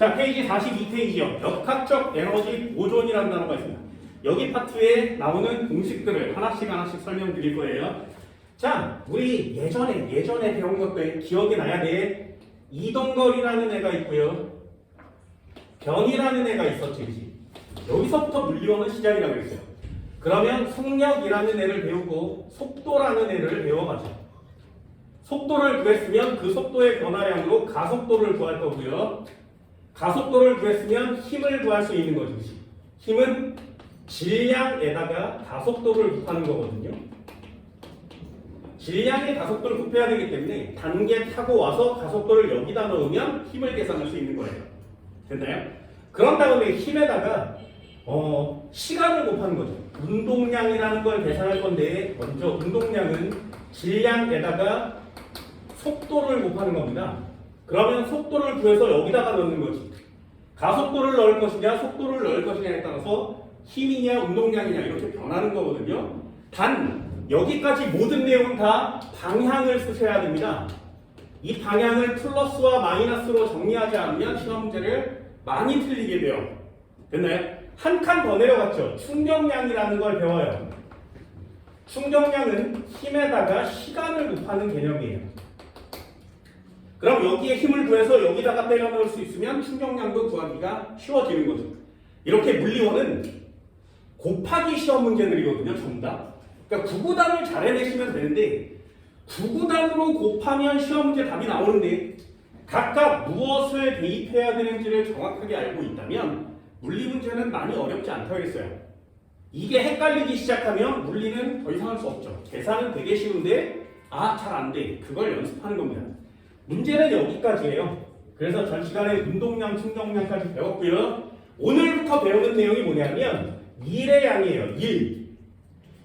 자, 페이지 42페이지요. 역학적 에너지 보존이라는 단어가 있습니다. 여기 파트에 나오는 공식들을 하나씩 설명드릴 거예요. 자, 우리 예전에 배운 것들 기억이 나야 돼. 이동거리라는 애가 있고요. 변이라는 애가 있었지, 그치? 여기서부터 물리원은 시작이라고 했어요. 그러면 속력이라는 애를 배우고 속도라는 애를 배워가죠. 속도를 구했으면 그 속도의 변화량으로 가속도를 구할 거고요. 가속도를 구했으면 힘을 구할 수 있는 거죠. 그치? 힘은 질량에다가 가속도를 곱하는 거거든요. 질량의 가속도를 곱해야 되기 때문에 단계 타고 와서 가속도를 여기다 넣으면 힘을 계산할 수 있는 거예요. 됐나요? 그런 다음에 힘에다가 시간을 곱하는 거죠. 운동량이라는 걸 계산할 건데 먼저 운동량은 질량에다가 속도를 곱하는 겁니다. 그러면 속도를 구해서 여기다가 넣는 거지. 가속도를 넣을 것이냐 속도를 넣을 것이냐에 따라서 힘이냐 운동량이냐 이렇게 변하는 거거든요. 단 여기까지 모든 내용은 다 방향을 쓰셔야 됩니다. 이 방향을 플러스와 마이너스로 정리하지 않으면 시험 문제를 많이 틀리게 돼요. 됐나요? 한 칸 더 내려갔죠. 충격량이라는 걸 배워요. 충격량은 힘에다가 시간을 곱하는 개념이에요. 그럼 여기에 힘을 구해서 여기다가 때려 넣을 수 있으면 충격량도 구하기가 쉬워지는 거죠. 이렇게 물리원은 곱하기 시험 문제들이거든요. 전부 다. 그러니까 구구단을 잘 해내시면 되는데 구구단으로 곱하면 시험 문제 답이 나오는데 각각 무엇을 대입해야 되는지를 정확하게 알고 있다면 물리 문제는 많이 어렵지 않다고 했어요. 이게 헷갈리기 시작하면 물리는 더 이상 할 수 없죠. 계산은 되게 쉬운데 잘 안 돼. 그걸 연습하는 겁니다. 문제는 여기까지예요. 그래서 전 시간에 운동량, 충격량까지 배웠고요. 오늘부터 배우는 내용이 뭐냐면 일의 양이에요. 일.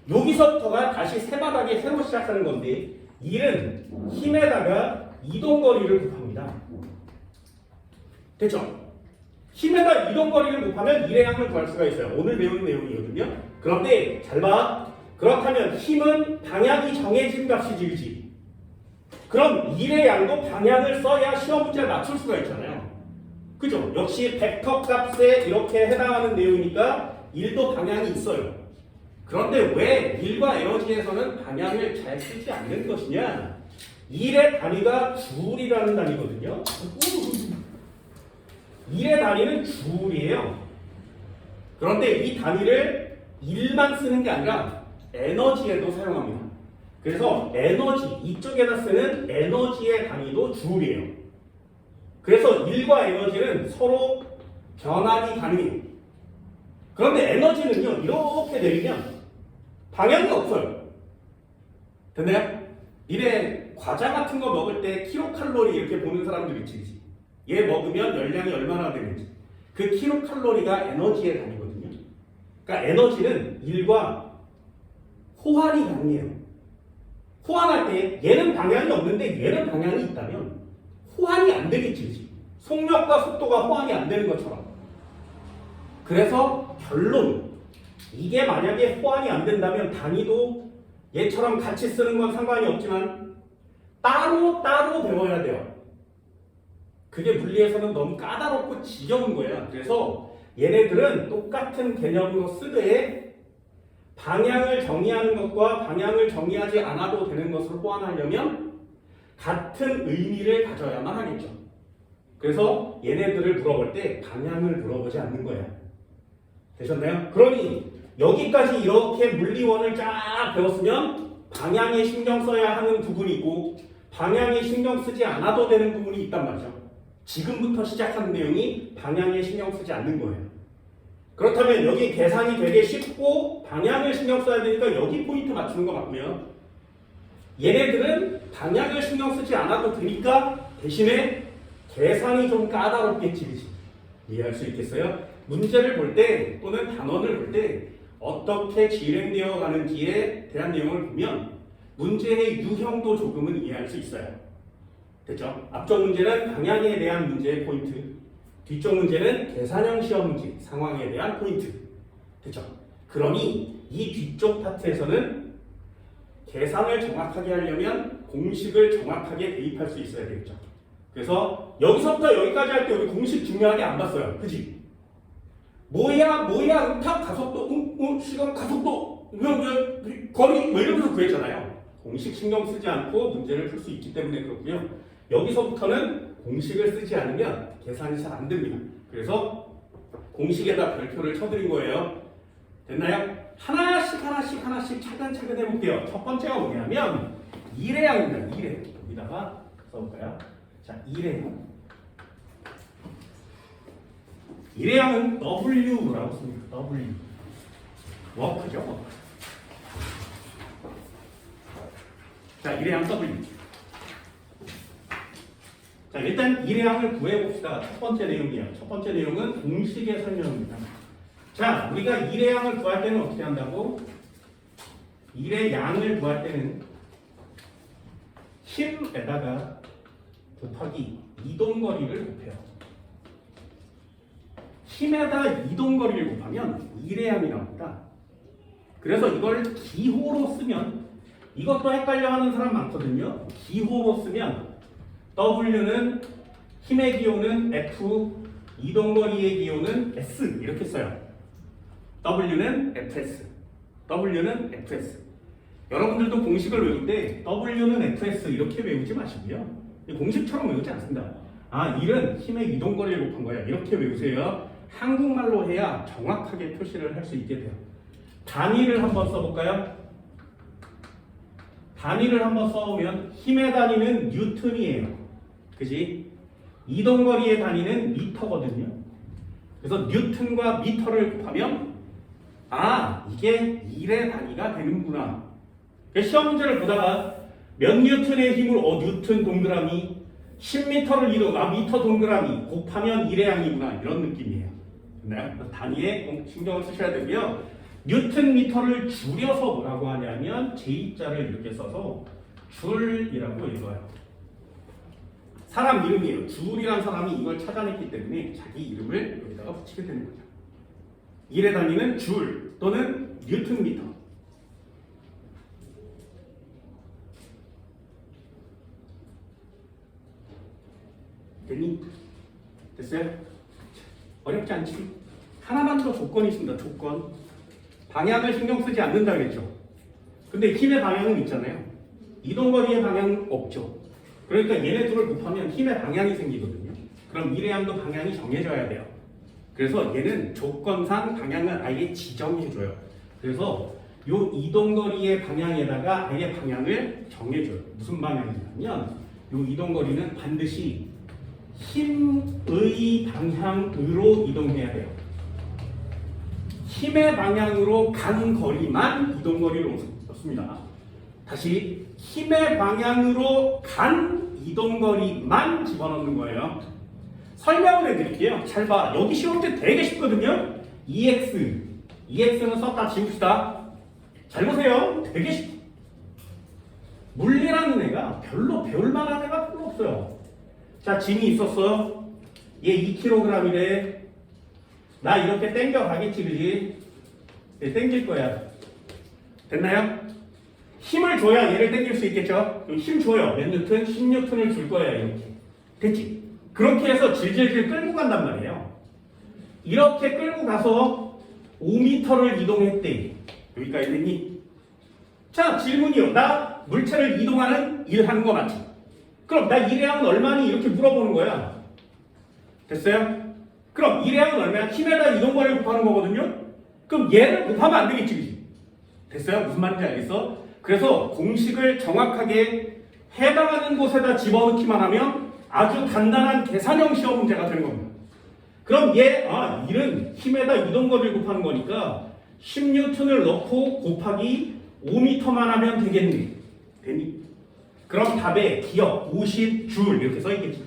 여기서부터가 다시 세 바닥에 새로 시작하는 건데 일은 힘에다가 이동거리를 곱합니다. 됐죠? 힘에다 이동거리를 곱하면 일의 양을 구할 수가 있어요. 오늘 배우는 내용이거든요. 그런데 잘 봐. 그렇다면 힘은 방향이 정해진 값이지, 그렇지? 그럼 일의 양도 방향을 써야 시험 문제를 맞출 수가 있잖아요. 그죠? 역시 벡터 값에 이렇게 해당하는 내용이니까 일도 방향이 있어요. 그런데 왜 일과 에너지에서는 방향을 잘 쓰지 않는 것이냐? 일의 단위가 줄이라는 단위거든요. 일의 단위는 줄이에요. 그런데 이 단위를 일만 쓰는 게 아니라 에너지에도 사용합니다. 그래서 에너지, 이쪽에다 쓰는 에너지의 단위도 줄이에요. 그래서 일과 에너지는 서로 변환이 가능해요. 그런데 에너지는요, 이렇게 내리면 방향이 없어요. 됐나요? 이래 과자 같은 거 먹을 때 킬로칼로리 이렇게 보는 사람들 있지. 얘 먹으면 열량이 얼마나 되는지. 그 킬로칼로리가 에너지의 단위거든요. 그러니까 에너지는 일과 호환이 가능해요. 호환할 때 얘는 방향이 없는데 얘는 방향이 있다면 호환이 안 되겠지. 속력과 속도가 호환이 안 되는 것처럼. 그래서 결론. 이게 만약에 호환이 안 된다면 단위도 얘처럼 같이 쓰는 건 상관이 없지만 따로 배워야 돼요. 그게 물리에서는 너무 까다롭고 지겨운 거야. 그래서 얘네들은 똑같은 개념으로 쓰되 방향을 정의하는 것과 방향을 정의하지 않아도 되는 것을 호환하려면 같은 의미를 가져야만 하겠죠. 그래서 얘네들을 물어볼 때 방향을 물어보지 않는 거야. 되셨나요? 그러니 여기까지 이렇게 물리원을 쫙 배웠으면 방향에 신경 써야 하는 부분이 있고 방향에 신경 쓰지 않아도 되는 부분이 있단 말이죠. 지금부터 시작하는 내용이 방향에 신경 쓰지 않는 거예요. 그렇다면 여기 계산이 되게 쉽고 방향을 신경 써야 되니까 여기 포인트 맞추는 거 맞고요. 얘네들은 방향을 신경 쓰지 않아도 되니까 대신에 계산이 좀 까다롭겠지. 이해할 수 있겠어요? 문제를 볼 때 또는 단원을 볼 때 어떻게 진행되어 가는지에 대한 내용을 보면 문제의 유형도 조금은 이해할 수 있어요. 됐죠? 앞쪽 문제는 방향에 대한 문제의 포인트, 뒤쪽 문제는 계산형 시험 문제 상황에 대한 포인트. 됐죠? 그러니 이 뒤쪽 파트에서는 계산을 정확하게 하려면 공식을 정확하게 대입할 수 있어야 되겠죠. 그래서 여기서부터 여기까지 할 때 우리 공식 중요하게 안 봤어요. 그지? 뭐야 음탁 가속도 시간 가속도 거리 뭐 이러면서 구했잖아요. 공식 신경 쓰지 않고 문제를 풀 수 있기 때문에 그렇고요. 여기서부터는 공식을 쓰지 않으면 계산이 잘 안 됩니다. 그래서 공식에다 별표를 쳐드린 거예요. 됐나요? 하나씩 차근차근 해볼게요. 첫 번째가 뭐냐면 일회양입니다. 일회. 여기다가 써볼까요? 자, 일회양. 일회양은 W라고 씁니다. W. 워크죠. 자, 일회양 W. 자, 일단 일회양을 구해봅시다. 첫 번째 내용이에요. 첫 번째 내용은 공식의 설명입니다. 자, 우리가 일회양을 구할 때는 어떻게 한다고? 일회양을 구할 때는 힘에다가 곱하기 이동거리를 곱해요. 힘에다 이동거리를 곱하면 일회양이 나옵니다. 그래서 이걸 기호로 쓰면 이것도 헷갈려하는 사람 많거든요. 기호로 쓰면 W는 힘의 기호는 F, 이동거리의 기호는 S 이렇게 써요. W는 Fs, W는 Fs. 여러분들도 공식을 외울 때 W는 Fs 이렇게 외우지 마시고요. 공식처럼 외우지 않습니다. 아, 1은 힘의 이동거리를 곱한 거야. 이렇게 외우세요. 한국말로 해야 정확하게 표시를 할 수 있게 돼요. 단위를 한번 써볼까요? 단위를 한번 써보면 힘의 단위는 뉴턴이에요. 그지? 이동거리의 단위는 미터거든요. 그래서 뉴턴과 미터를 곱하면 아, 이게 1의 단위가 되는구나. 시험 문제를 보다가 몇 뉴턴의 힘으로 뉴턴 동그라미 10m를 이동, 미터 동그라미 곱하면 1의 양이구나. 이런 느낌이에요. 네? 단위에 신경을 쓰셔야 되고요. 뉴턴 미터를 줄여서 뭐라고 하냐면 J자를 이렇게 써서 줄이라고 읽어요. 사람 이름이에요. 줄이란 사람이 이걸 찾아냈기 때문에 자기 이름을 여기다가 붙이게 되는 거죠. 1의 단위는 줄 또는 뉴턴 미터. 됐니? 됐어요? 어렵지 않지? 하나만 더 조건이 있습니다. 조건. 방향을 신경 쓰지 않는다 그랬죠. 근데 힘의 방향은 있잖아요. 이동거리의 방향은 없죠. 그러니까 얘네 둘을 곱하면 힘의 방향이 생기거든요. 그럼 일회양도 방향이 정해져야 돼요. 그래서 얘는 조건상 방향을 아예 지정해줘요. 그래서 요 이동거리의 방향에다가 아예 방향을 정해줘요. 무슨 방향이냐면 요 이동거리는 반드시 힘의 방향으로 이동해야 돼요. 힘의 방향으로 간 거리만 이동거리로 썼습니다. 다시 힘의 방향으로 간 이동거리만 집어넣는 거예요. 설명을 해드릴게요. 잘 봐. 여기 시험 때 되게 쉽거든요. EX는 썼다 지웁시다. 잘 보세요. 되게 쉽. 물리라는 애가 별로 배울 만한 애가 별로 없어요. 자, 짐이 있었어. 얘 2kg이래. 나 이렇게 땡겨 가겠지, 그지? 얘 땡길 거야. 됐나요? 힘을 줘야 얘를 땡길 수 있겠죠? 힘 줘요. 몇 뉴턴? 10뉴턴을 줄 거야, 이렇게. 됐지? 그렇게 해서 질질질 끌고 간단 말이에요. 이렇게 끌고 가서 5m를 이동했대. 여기까지 됐니? 자, 질문이요. 나 물체를 이동하는 일 하는 거 맞지? 그럼 나 일회양은 얼마니? 이렇게 물어보는 거야. 됐어요? 그럼 일회양은 얼마야? 힘에다 이동거리를 곱하는 거거든요? 그럼 얘를 곱하면 안 되겠지, 그치? 됐어요? 무슨 말인지 알겠어? 그래서 공식을 정확하게 해당하는 곳에다 집어넣기만 하면 아주 간단한 계산형 시험 문제가 되는 겁니다. 그럼 일은 힘에다 이동거리를 곱하는 거니까 10뉴턴을 넣고 곱하기 5m만 하면 되겠니? 되니? 그럼 답에 기억 50줄 이렇게 써있겠지.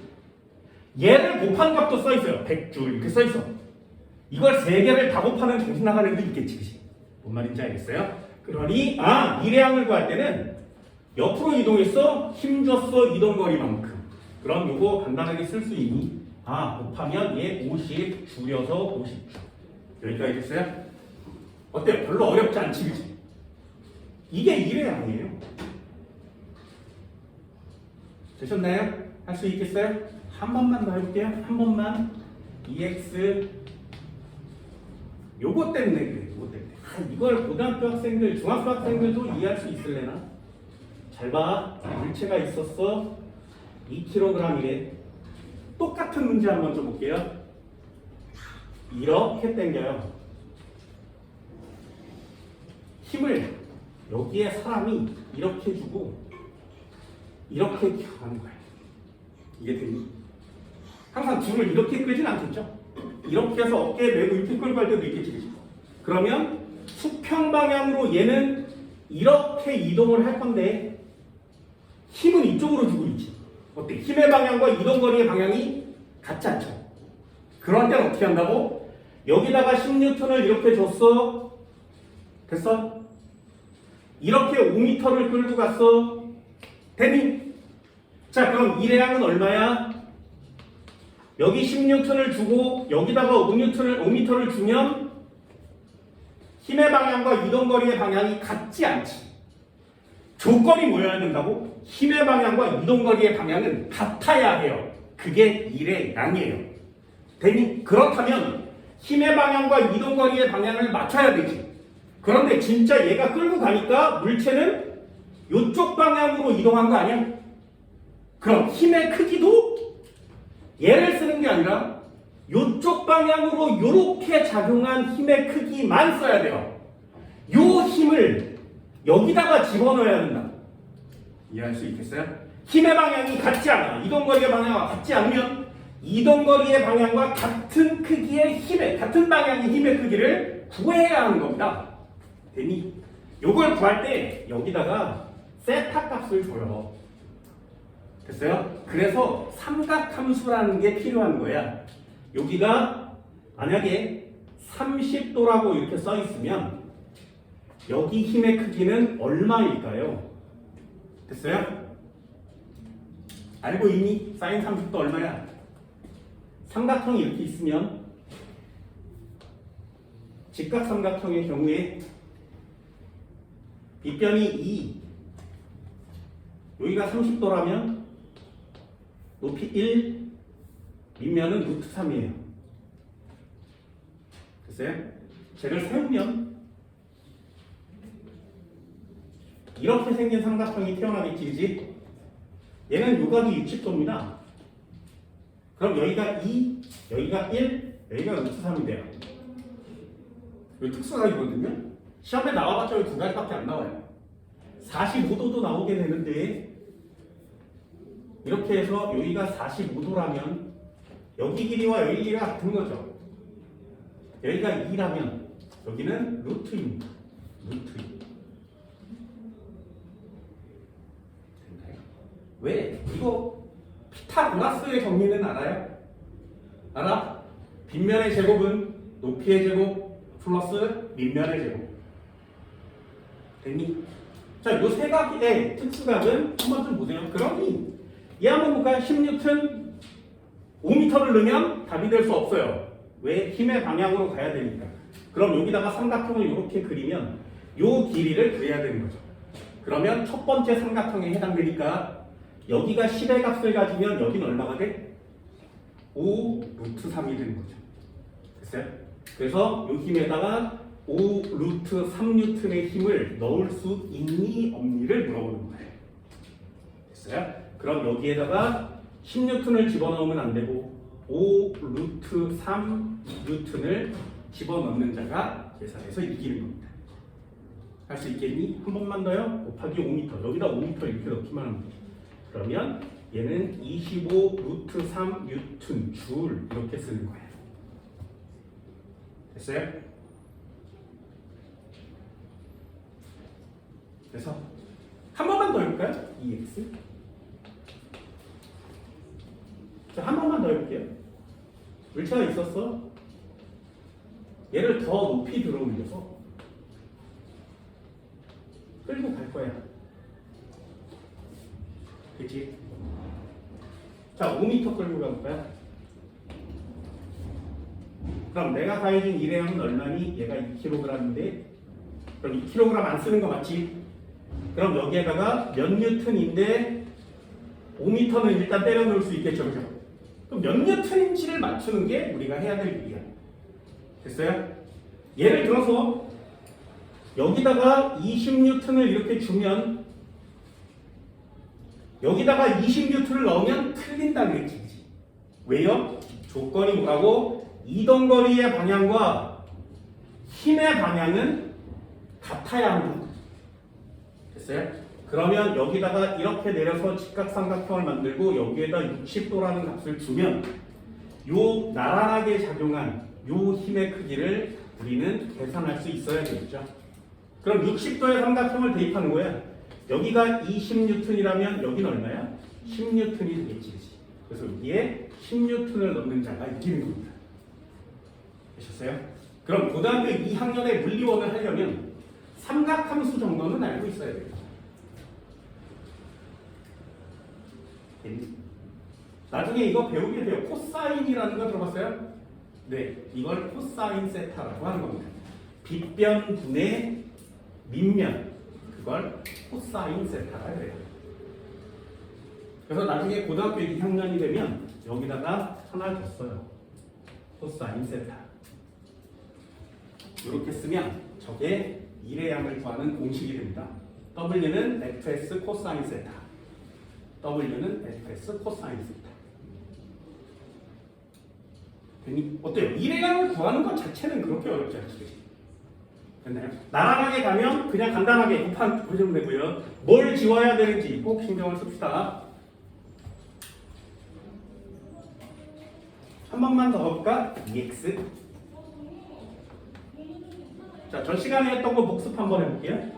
얘를 곱한 값도 써있어요. 100줄 이렇게 써있어. 이걸 3개를 다 곱하는 정신 나가는 애도 있겠지. 그치? 뭔 말인지 알겠어요? 그러니 일회양을 구할 때는 옆으로 이동했어. 힘 줬어. 이동거리만큼. 그럼 요거 간단하게 쓸 수 있니? 곱하면 얘 50 줄여서 50줄. 여기까지 됐어요? 어때요? 별로 어렵지 않지, 그치? 이게 일회양이에요. 되셨나요? 할 수 있겠어요? 한 번만 더 해볼게요. 한 번만. EX 요거 때문에 그래. 요거 때문에. 이걸 고등학교 학생들, 중학교 학생들도 이해할 수 있을래나? 잘 봐. 물체가 있었어. 2kg이래. 똑같은 문제 한번 좀 볼게요. 이렇게 당겨요. 힘을 여기에 사람이 이렇게 주고 이렇게 하는 거예요. 이게 되니? 항상 줄을 이렇게 끌진 않겠죠? 이렇게 해서 어깨에 메고 이렇게 끌고 갈 때도 있겠지. 그러면 수평 방향으로 얘는 이렇게 이동을 할 건데 힘은 이쪽으로 주고 있지. 어때? 힘의 방향과 이동거리의 방향이 같지 않죠? 그럴 때는 어떻게 한다고? 여기다가 10N을 이렇게 줬어. 됐어? 이렇게 5m를 끌고 갔어. 됐니? 자, 그럼 이 레양은 얼마야? 여기 10N을 주고 여기다가 5m를 주면 힘의 방향과 이동거리의 방향이 같지 않지. 조건이 뭐여야 된다고? 힘의 방향과 이동거리의 방향은 같아야 해요. 그게 1의 양이에요. 되니? 그렇다면 힘의 방향과 이동거리의 방향을 맞춰야 되지. 그런데 진짜 얘가 끌고 가니까 물체는 이쪽 방향으로 이동한 거 아니야? 그럼 힘의 크기도 얘를 쓰는 게 아니라 이쪽 방향으로 이렇게 작용한 힘의 크기만 써야 돼요. 이 힘을 여기다가 집어넣어야 된다. 이해할 수 있겠어요? 힘의 방향이 같지 않아. 이동거리의 방향과 같지 않으면 이동거리의 방향과 같은 크기의 힘의, 같은 방향의 힘의 크기를 구해야 하는 겁니다. 되니? 요걸 구할 때 여기다가 세타 값을 줘요. 됐어요? 그래서 삼각함수라는 게 필요한 거야. 여기가 만약에 30도라고 이렇게 써 있으면 여기 힘의 크기는 얼마일까요? 됐어요? 알고 있니? 사인 30도 얼마야? 삼각형이 이렇게 있으면 직각삼각형의 경우에 빗변이 2, 여기가 30도라면 높이 1, 밑면은 루트 3이에요. 됐어요? 쟤를 세우면 이렇게 생긴 삼각형이 태어나겠지, 그지? 얘는 요각이 60도입니다. 그럼 여기가 2, 여기가 1, 여기가 루트 3이 돼요. 이거 특수각이거든요? 시험에 나와봤자 이 두 가지밖에 안 나와요. 45도도 나오게 되는데 이렇게 해서 여기가 45도라면 여기 길이와 여기 길이가 같은 거죠. 여기가 2라면 여기는 루트입니다. 루트 2. 왜? 이거 피타고라스의 정리는 알아요? 알아? 빗면의 제곱은 높이의 제곱 플러스 밑면의 제곱. 됐니? 자, 요 세 각의 특수각은 한번 좀 보세요. 그러니 얘 한번 볼까요? 10N 5m를 넣으면 답이 될 수 없어요. 왜? 힘의 방향으로 가야 되니까. 그럼 여기다가 삼각형을 이렇게 그리면 요 길이를 구해야 되는 거죠. 그러면 첫 번째 삼각형에 해당되니까 여기가 10의 값을 가지면 여기는 얼마가 돼? 5 루트 3이 되는 거죠. 됐어요? 그래서 요 힘에다가 5 루트 3N의 힘을 넣을 수 있니 없니를 물어보는 거예요. 됐어요? 그럼 여기에다가 10N을 집어넣으면 안 되고 5 루트 3N을 집어넣는 자가 계산해서 이기는 겁니다. 할 수 있겠니? 한 번만 더요. 곱하기 5m. 여기다 5m 이렇게 넣기만 하면 돼요. 그러면 얘는 25 루트 3 뉴턴 줄 이렇게 쓰는 거예요. 됐어요? 그래서 한 번만 더 해볼까요? EX. 자, 한 번만 더 해볼게요. 물체가 있었어. 얘를 더 높이 들어올려서 끌고 갈 거야. 그치? 자, 5m 끌고 갈 거야. 그럼 내가 가해준 일회용은 얼마니? 얘가 2kg인데 그럼 2kg 안 쓰는 거 맞지? 그럼 여기에다가 몇 뉴턴인데 5m는 일단 때려 넣을 수 있겠죠, 그죠? 그럼 몇 뉴턴인지를 맞추는 게 우리가 해야 될 일이야. 됐어요? 예를 들어서 여기다가 20뉴턴을 이렇게 주면 여기다가 20뉴턴을 넣으면 틀린다 그랬지. 왜요? 조건이 뭐라고? 이동거리의 방향과 힘의 방향은 같아야 하는 거죠. 됐어요? 그러면 여기다가 이렇게 내려서 직각삼각형을 만들고 여기에다 60도라는 값을 주면 요 나란하게 작용한 요 힘의 크기를 우리는 계산할 수 있어야 되겠죠. 그럼 60도의 삼각형을 대입하는 거야. 여기가 20뉴턴이라면 여기는 얼마야? 10뉴턴이 되겠지. 그래서 여기에 10뉴턴을 넣는 자가 이기는 겁니다. 되셨어요? 그럼 고등학교 2학년에 물리원을 하려면 삼각함수 정도는 알고 있어야 돼요. 나중에 이거 배우게 돼요. 코사인이라는 거 들어봤어요? 네, 이걸 코사인 세타라고 하는 겁니다. 빗변분의 밑면, 그걸 코사인 세타라 그래요. 그래서 나중에 고등학교 2학년이 되면 여기다가 하나 더 써요. 코사인 세타. 이렇게 쓰면 저게 1의 양을 구하는 공식이 됩니다. W는 fs 코사인 세타. W는 fs 코사인 세타. 어때요? 1의 양을 구하는 것 자체는 그렇게 어렵지 않지. 됐나요? 나란하게 가면 그냥 간단하게 곱한 보시면 되고요. 뭘 지워야 되는지 꼭 신경을 씁시다. 한 번만 더 볼까? EX. 자, 전 시간에 했던 거 복습 한번 해볼게요.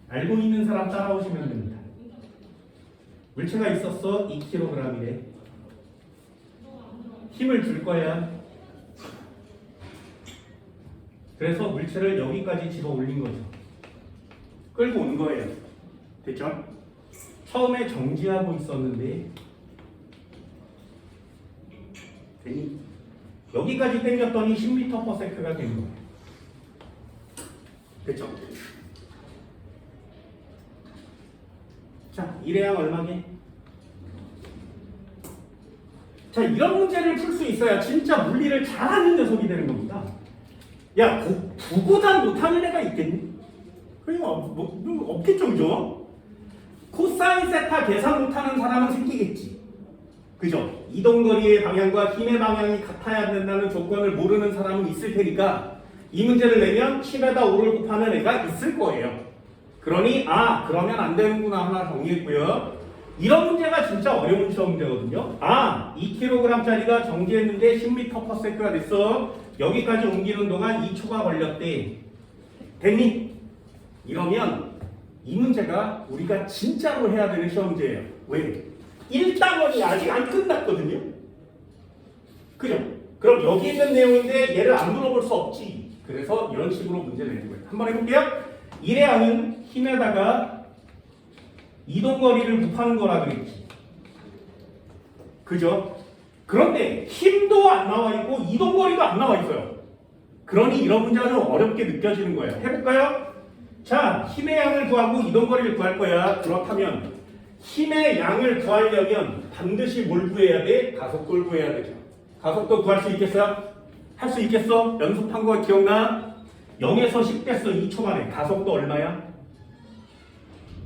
알고 있는 사람 따라오시면 됩니다. 물체가 있었어. 2kg이래. 힘을 줄 거야. 그래서 물체를 여기까지 집어 올린 거죠. 끌고 온 거예요. 됐죠? 처음에 정지하고 있었는데 되니 여기까지 당겼더니 10m/s가 된 거예요. 됐죠? 자, 1의 양 얼마게? 자, 이런 문제를 풀 수 있어야 진짜 물리를 잘하는 녀석이 되는 겁니다. 야, 구구단 못하는 애가 있겠니? 그냥 없겠죠, 그죠? 코사인 세타 계산 못하는 사람은 생기겠지. 그죠? 이동거리의 방향과 힘의 방향이 같아야 된다는 조건을 모르는 사람은 있을 테니까 이 문제를 내면 10에다 5를 곱하는 애가 있을 거예요. 그러니 그러면 안 되는구나 하나 정리했고요. 이런 문제가 진짜 어려운 시험 문제거든요. 2kg짜리가 정지했는데 10m/s가 됐어. 여기까지 옮기는 동안 2초가 걸렸대. 됐니? 이러면 이 문제가 우리가 진짜로 해야 되는 시험 문제예요. 왜? 1단원이 아직 안 끝났거든요. 그죠? 그럼 여기 있는 내용인데 얘를 안 물어볼 수 없지. 그래서 이런 식으로 문제를 내는 거예요. 한번 해볼게요. 1의 양은 힘에다가 이동거리를 곱하는 거라 그랬지. 그죠? 그런데 힘도 안 나와 있고 이동거리도 안 나와 있어요. 그러니 이런 문제가 좀 어렵게 느껴지는 거예요. 해볼까요? 자, 힘의 양을 구하고 이동거리를 구할 거야. 그렇다면 힘의 양을 구하려면 반드시 뭘 구해야 돼? 가속도를 구해야 되죠. 가속도 구할 수 있겠어요? 할 수 있겠어? 연습한 거 기억나? 0에서 10 됐어. 2초 만에. 가속도 얼마야?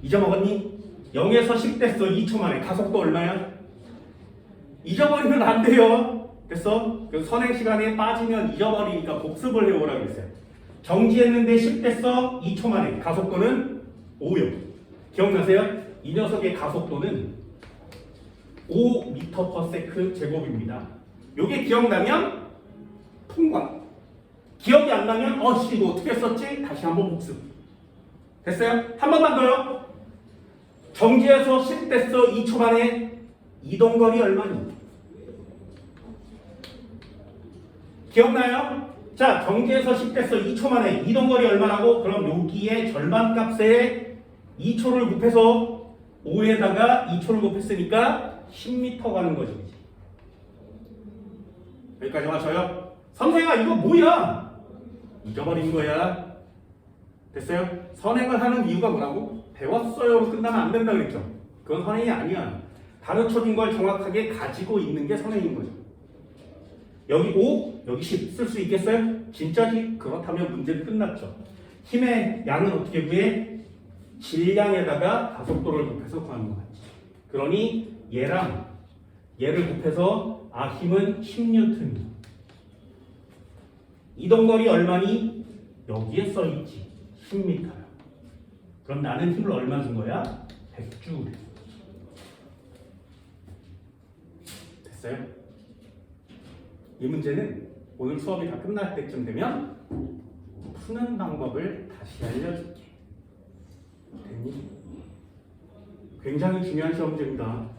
잊어먹었니? 0에서 10 됐어. 2초 만에. 가속도 얼마야? 잊어버리면 안 돼요. 됐어? 그 선행 시간에 빠지면 잊어버리니까 복습을 해오라고 했어요. 정지했는데 10 됐어. 2초 만에. 가속도는 5요. 기억나세요? 이 녀석의 가속도는 5m/s 제곱입니다. 요게 기억나면 통과. 기억이 안 나면 이거 어떻게 썼지? 다시 한번 복습. 됐어요? 한 번만 더요. 정지해서 10 됐어. 2초 만에. 이동거리 얼마니? 기억나요? 자, 정지해서 10 됐어. 2초 만에. 이동거리 얼마라고? 그럼 여기에 절반값에 2초를 곱해서 5에다가 2초를 곱했으니까 10m 가는 거지. 여기까지 맞춰요? 선생아, 이거 뭐야? 잊어버린 거야. 됐어요? 선행을 하는 이유가 뭐라고? 배웠어요로 끝나면 안 된다 그랬죠? 그건 선행이 아니야. 가르쳐준 걸 정확하게 가지고 있는 게 선행인 거죠. 여기 5, 여기 10 쓸 수 있겠어요? 진짜지? 그렇다면 문제는 끝났죠. 힘의 양은 어떻게 구해? 질량에다가 가속도를 곱해서 구하는 거 같지. 그러니 얘랑 얘를 곱해서 힘은 10N이야. 이동거리 얼마니? 여기에 써있지. 10m야. 그럼 나는 힘을 얼마 준 거야? 100줄. 됐어요? 이 문제는 오늘 수업이 다 끝날 때쯤 되면 푸는 방법을 다시 알려줄게. 됐니? 굉장히 중요한 시험 문제입니다.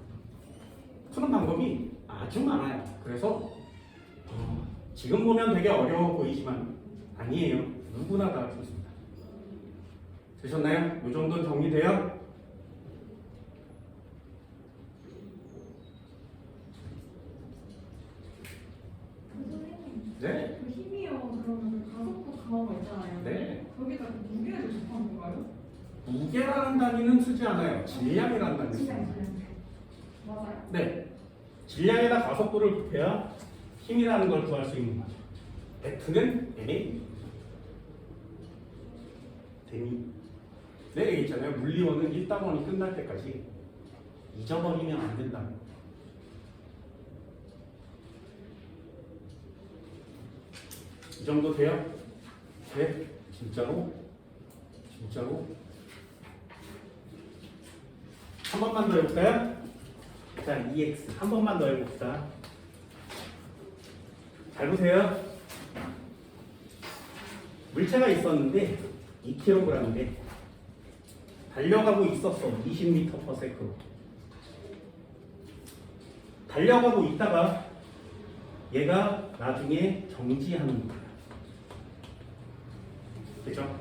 푸는 방법이 아주 많아요. 그래서 지금 보면 되게 어려워 보이지만 아니에요. 누구나 다 좋습니다. 되셨나요? 이 정도는 정리돼요? 선생님, 네. 그 힘이요. 그러면 그 가속도 강화가 있잖아요. 네. 거기다 그 무게를 접한 건가요? 무게라는 단위는 쓰지 않아요. 질량이라는 단위 진짜 씁니다. 맞아요. 네. 질량에다 가속도를 곱해야 힘이라는 걸 구할 수 있는 거죠. F는 M이 되니? 네, 여기 있잖아요. 물리원은 1단원이 끝날 때까지 잊어버리면 안 된다는 거. 이 정도 돼요? 네? 진짜로? 진짜로? 한 번만 더 해볼까요? 자, EX 한 번만 더 해봅시다. 잘 보세요. 물체가 있었는데 2kg인데 달려가고 있었어. 20m/s로 달려가고 있다가 얘가 나중에 정지하는 거야. 그죠?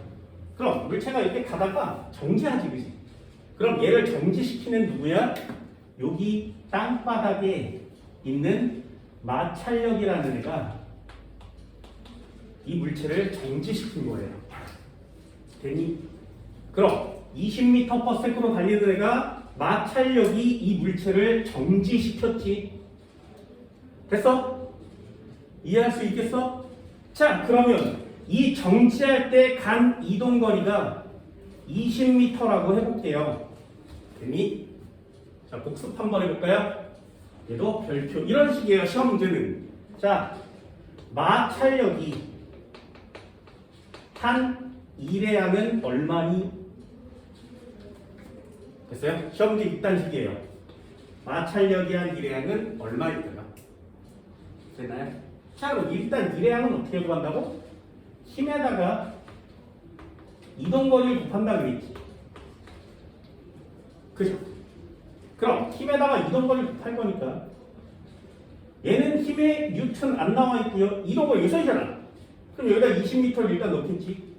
그럼 물체가 이렇게 가다가 정지하지, 그지? 그럼 얘를 정지시키는 누구야? 여기 땅바닥에 있는 마찰력이라는 애가 이 물체를 정지시킨 거예요. 되니? 그럼 20m/s로 달리는 애가 마찰력이 이 물체를 정지시켰지. 됐어? 이해할 수 있겠어? 자, 그러면 이 정지할 때 간 이동거리가 20m라고 해볼게요. 되니? 자, 복습 한번 해볼까요? 얘도 별표. 이런 식이에요, 시험 문제는. 자, 마찰력이 한 일의 얼마니? 됐어요? 시험 문제 이딴 식이에요. 마찰력이 한 일의 얼마일까요? 됐나요? 자, 그럼 일단 일의 어떻게 구한다고? 힘에다가 이동거리를 곱한다 그랬지. 그죠? 그럼 힘에다가 이동거리를 곱할 거니까 얘는 힘의 뉴턴 안 나와 있고요. 이동거리 여기 써있잖아. 그럼 여기다 20m를 일단 넣겠지.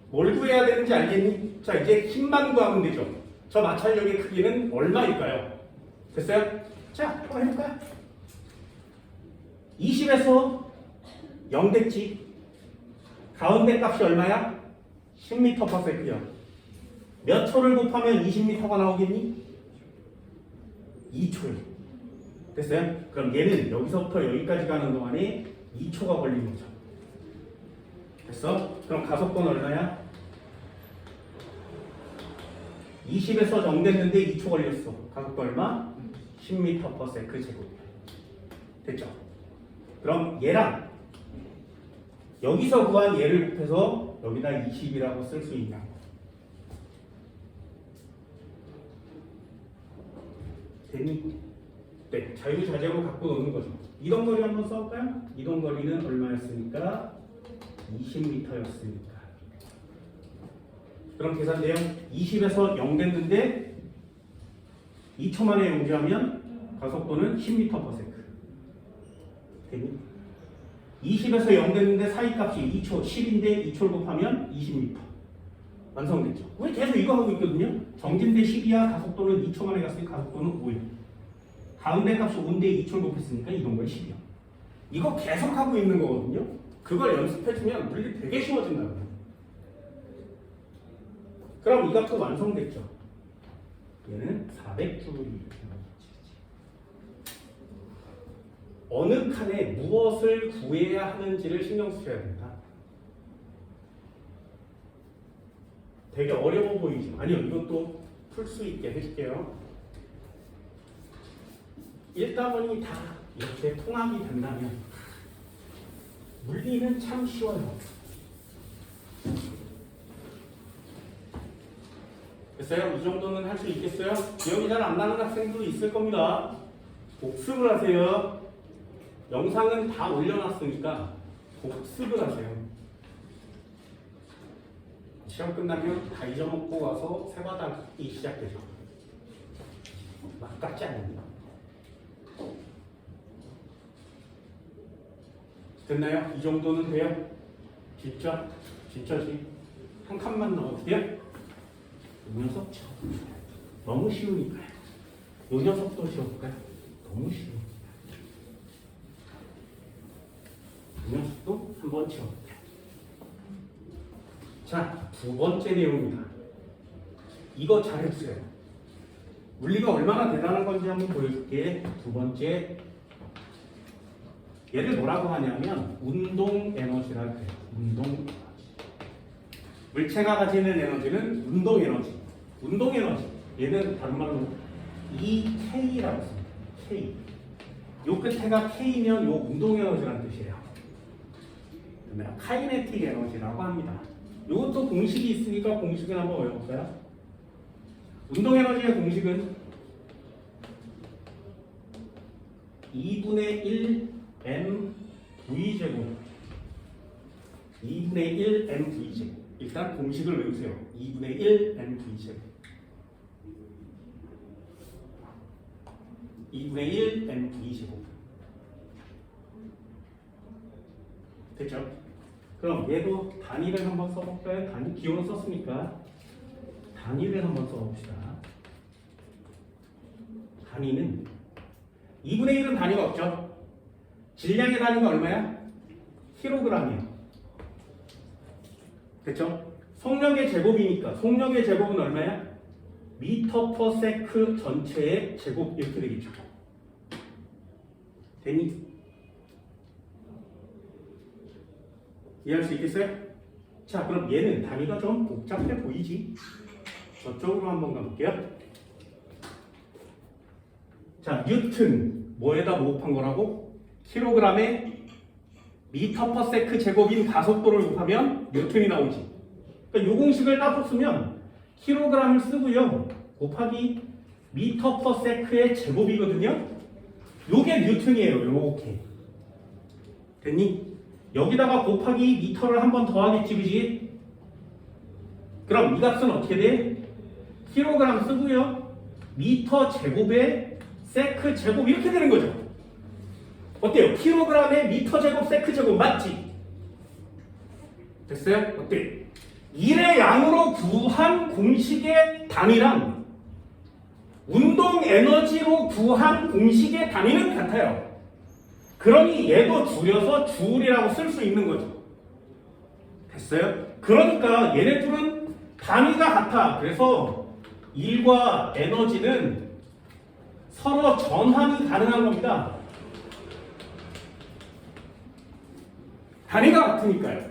뭘 구해야 되는지 알겠니? 자, 이제 힘만 구하면 되죠. 저 마찰력의 크기는 얼마일까요? 됐어요? 자, 한번 해볼까요? 20에서 0 됐지. 가운데 값이 얼마야? 10m/s야. 몇 초를 곱하면 20m가 나오겠니? 2초요. 됐어요? 그럼 얘는 여기서부터 여기까지 가는 동안에 2초가 걸린 거죠. 됐어? 그럼 가속도는 얼마야? 20에서 0 됐는데 2초 걸렸어. 가속도 얼마? 10m/s 제곱. 됐죠? 그럼 얘랑 여기서 구한 얘를 곱해서 여기다 20이라고 쓸 수 있냐? 되니? 네, 자유자재로 갖고 노는 거죠. 이동거리 한번 써볼까요? 이동거리는 얼마였으니까? 20m였으니까. 그럼 계산돼요? 20에서 0 됐는데 2초 만에 용지하면 가속도는 10m/s. 되니? 20에서 0 됐는데 사이값이 2초, 10인데 2초를 곱하면 20m. 완성됐죠? 우리 계속 이거 하고 있거든요. 정진대 10이야. 가속도는 2초 만에 갔으니 가속도는 5야. 가운데 값이 5인데 2초를 곱했으니까 이동거리 10이야. 이거 계속 하고 있는 거거든요. 그걸 연습해주면 물리 되게 쉬워진다고요. 그럼 이 값도 완성됐죠. 얘는 400J이. 어느 칸에 무엇을 구해야 하는지를 신경 쓰셔야 된다. 되게 어려워 보이지? 아니요, 이것도 풀 수 있게 해줄게요. 1단원이 다 이렇게 통합이 된다면 물리는 참 쉬워요. 됐어요? 이 정도는 할 수 있겠어요? 기억이 잘 안 나는 학생도 있을 겁니다. 복습을 하세요. 영상은 다 올려놨으니까 복습을 하세요. 시험 끝나면 다 잊어먹고 와서 세바닥이 시작되죠. 막같지 않습니다. 됐나요? 이 정도는 돼요? 진짜? 진짜지? 한 칸만 넣어볼게요. 이 녀석 너무 쉬우니까요. 이 녀석도 지워볼까요? 너무 쉬우니까. 이 녀석도 한번 지워볼게요. 자, 두 번째 내용입니다. 이거 잘해주세요. 물리가 얼마나 대단한 건지 한번 보여줄게. 두 번째. 얘를 뭐라고 하냐면 운동 에너지라고 해요. 운동 에너지. 물체가 가지는 에너지는 운동 에너지. 운동 에너지. 얘는 다른 말로 EK라고 씁니다. K. 요 끝에가 K면 요 운동 에너지라는 뜻이에요. 카이네틱 에너지라고 합니다. 이것도 공식이 있으니까 공식을 한번 외워볼까요? 운동 에너지의 공식은 2분의 1 mv 제곱 2분의 1 mv 제곱. 일단 공식을 외우세요. 2분의 1 mv 제곱 2분의 1 mv 제곱. 됐죠? 그럼 얘도 단위를 한번 써볼까요? 단위 기호는 썼으니까 단위를 한번 써봅시다. 단위는 2분의 1은 단위가 없죠? 질량의 단위가 얼마야? 킬로그램이에요. 됐죠? 속력의 제곱이니까 속력의 제곱은 얼마야? 미터 퍼 세크 전체의 제곱 이렇게 되겠죠. 되니? 이해할 수 있겠어요? 자, 그럼 얘는 단위가 좀 복잡해 보이지? 저쪽으로 한번 가볼게요. 자, 뉴튼 뭐에다 모읍한 거라고? 킬로그램에 미터 퍼 세크 제곱인 가속도를 곱하면 뉴튼이 나오지. 그러니까 이 공식을 딱 쓰면 킬로그램을 쓰고요. 곱하기 미터 퍼 세크의 제곱이거든요. 요게 뉴튼이에요. 요렇게. 됐니? 여기다가 곱하기 미터를 한 번 더하겠지, 그지? 그럼 이 값은 어떻게 돼? 킬로그램 쓰고요. 미터 제곱에 세크 제곱 이렇게 되는 거죠. 어때요? 킬로그램에 미터 제곱 세크 제곱 맞지? 됐어요? 어때? 1의 양으로 구한 공식의 단위랑 운동 에너지로 구한 공식의 단위는 같아요. 그러니 얘도 줄여서 줄이라고 쓸 수 있는 거죠. 됐어요? 그러니까 얘네 둘은 단위가 같아. 그래서 1과 에너지는 서로 전환이 가능한 겁니다. 단위가 같으니까요.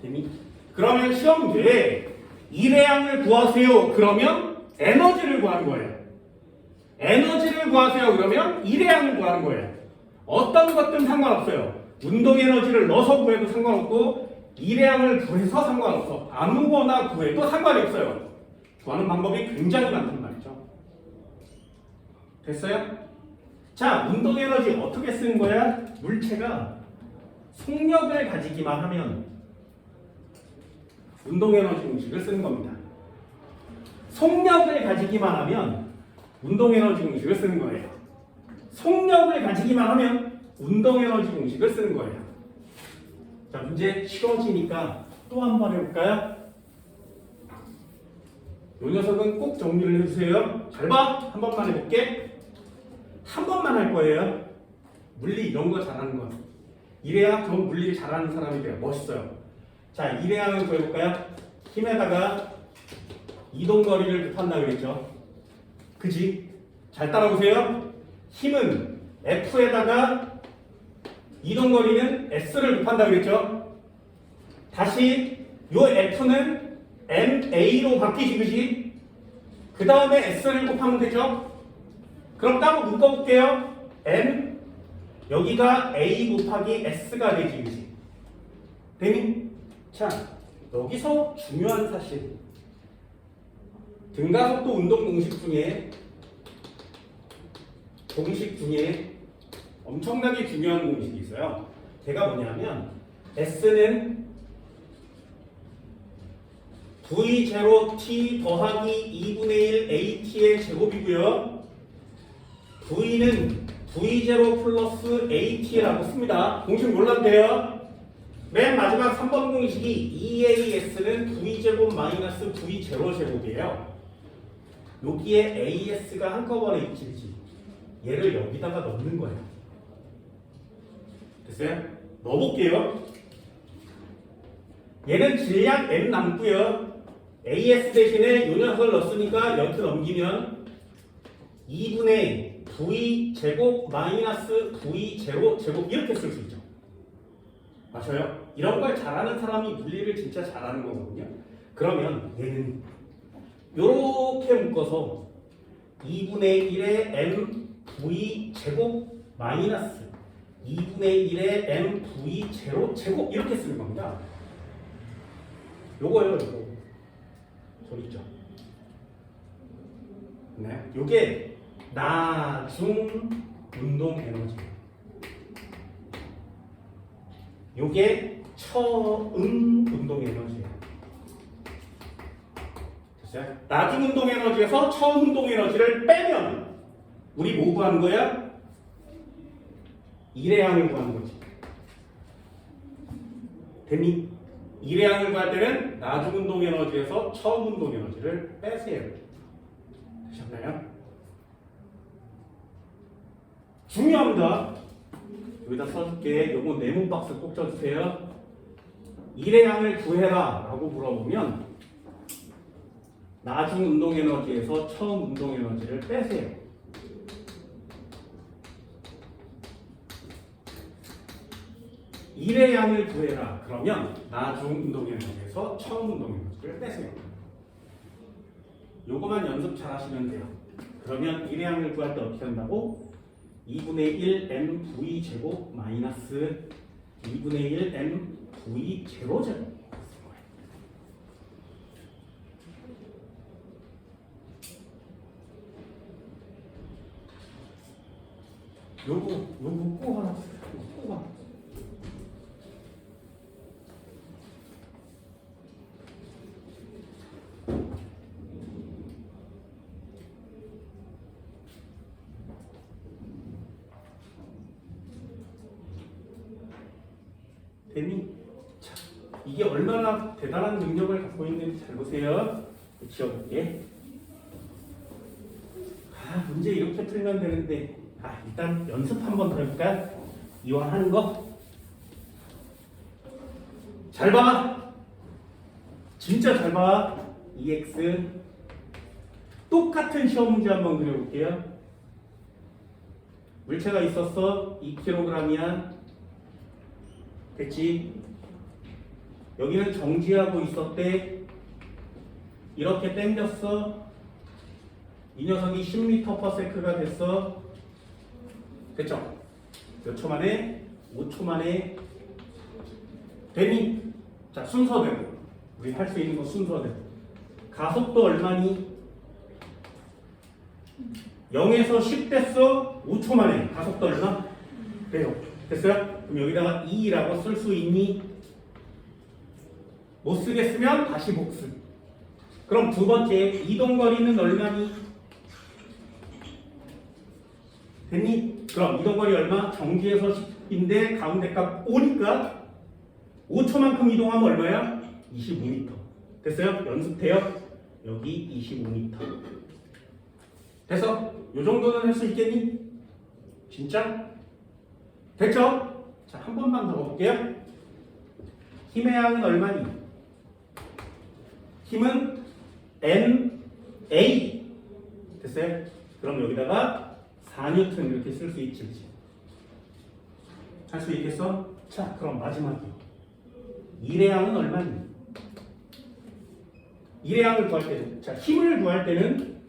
재미? 그러면 시험 문제에 1의 양을 구하세요. 그러면 에너지를 구하는 거예요. 에너지를 구하세요. 그러면 1의 양을 구하는 거예요. 어떤 것든 상관없어요. 운동 에너지를 넣어서 구해도 상관없고 1의 양을 구해서 상관없어. 아무거나 구해도 상관이 없어요. 구하는 방법이 굉장히 많단 말이죠. 됐어요? 자, 운동 에너지 어떻게 쓰는 거야? 물체가 속력을 가지기만 하면 운동 에너지 공식을 쓰는 겁니다. 속력을 가지기만 하면 운동 에너지 공식을 쓰는 거예요. 속력을 가지기만 하면 운동 에너지 공식을 쓰는 거예요. 자, 문제 쉬워지니까 또 한 번 해볼까요? 이 녀석은 꼭 정리를 해주세요. 잘 봐! 한 번만 해볼게. 한 번만 할 거예요. 물리 이런 거 잘하는 거. 이래야 저 물리를 잘하는 사람이 돼요. 멋있어요. 자, 이래양을 구해볼까요? 힘에다가 이동거리를 곱한다 그랬죠. 그지? 잘 따라오세요. 힘은 F에다가 이동거리는 S를 곱한다 그랬죠? 다시 요 F는 MA로 바뀌지, 그지? 그 다음에 S를 곱하면 되죠? 그럼 따로 묶어볼게요. M, 여기가 A 곱하기 S가 되지, 그지? 되니? 자, 여기서 중요한 사실. 등가속도 운동 공식 중에 엄청나게 중요한 공식이 있어요. 걔가 뭐냐면 S는 V0T 더하기 2분의 1 AT의 제곱이고요. V는 V0 플러스 AT라고 씁니다. 공식 몰라도 돼요. 맨 마지막 3번 공식이 2AS는 V제곱 마이너스 V0 제곱이에요. 여기에 AS가 한꺼번에 있지. 얘를 여기다가 넣는 거예요. 됐어요? 넣어볼게요. 얘는 질량 M 남고요. AS 대신에 요 녀석을 넣었으니까 여기 넘기면 2분의 V 제곱 마이너스 V0 제곱 이렇게 쓸 수 있죠. 맞아요? 이런 걸 잘하는 사람이 물리를 진짜 잘하는 거거든요. 그러면 얘는 요렇게 묶어서 2분의 1의 MV 제곱 마이너스 2분의 1의 MV0 제곱 이렇게 쓰는 겁니다. 요거요, 요거. 저기 있죠? 네. 요게 나중 운동 에너지. 요게 처음 운동 에너지예요. 됐어요? 나중 운동 에너지에서 처음 운동 에너지를 빼면 우리 뭐 구하는 거야? 일회항을 구하는 거지. 됐니? 일회항을 구할 때는 나중 운동 에너지에서 처음 운동 에너지를 빼세요. 되셨나요? 중요합니다. 여기다 써줄게. 요거 네모 박스 꼭 써주세요. 일회항을 구해라 라고 물어보면 나중 운동 에너지에서 처음 운동 에너지를 빼세요. 일회항을 구해라. 그러면 나중 운동 에너지에서 처음 운동 에너지를 빼세요. 요거만 연습 잘 하시면 돼요. 그러면 일회항을 구할 때 어떻게 한다고? 2분의 1 MV 제곱 마이너스 2분의 1 MV 제로 제곱. 요거 꼭 하나 쓰세요. 꼭 하나. 됐니? 자, 이게 얼마나 대단한 능력을 갖고 있는지 잘 보세요. 지워볼게. 문제 이렇게 풀면 되는데 일단 연습 한번 해볼까? 이왕 하는 거? 잘 봐! 진짜 잘 봐! EX 똑같은 시험 문제 한번 그려볼게요. 물체가 있었어. 2kg이야. 됐지? 여기는 정지하고 있었대. 이렇게 당겼어. 이 녀석이 10m/s가 됐어. 됐죠? 몇 초 만에? 5초 만에. 되니? 자, 순서대로. 우리 할 수 있는 거 순서대로. 가속도 얼마니? 0에서 10 됐어. 5초 만에. 가속도 얼마? 돼요. 됐어요? 그럼 여기다가 2라고 쓸 수 있니? 못 쓰겠으면 다시 복습. 그럼 두 번째, 이동거리는 얼마니? 됐니? 그럼 이동거리 얼마? 정지에서 10인데 가운데 값 5니까 5초만큼 이동하면 얼마야? 25m. 됐어요? 연습돼요? 여기 25m. 됐어? 요 정도는 할 수 있겠니? 진짜? 됐죠? 자, 한 번만 더 볼게요. 힘의 양은 얼마니? 힘은 NA 됐어요? 그럼 여기다가 4N 이렇게 쓸 수 있지. 할 수 있겠어? 자, 그럼 마지막이요. 일의 양은 얼마니? 일의 양을 구할 때는, 자, 힘을 구할 때는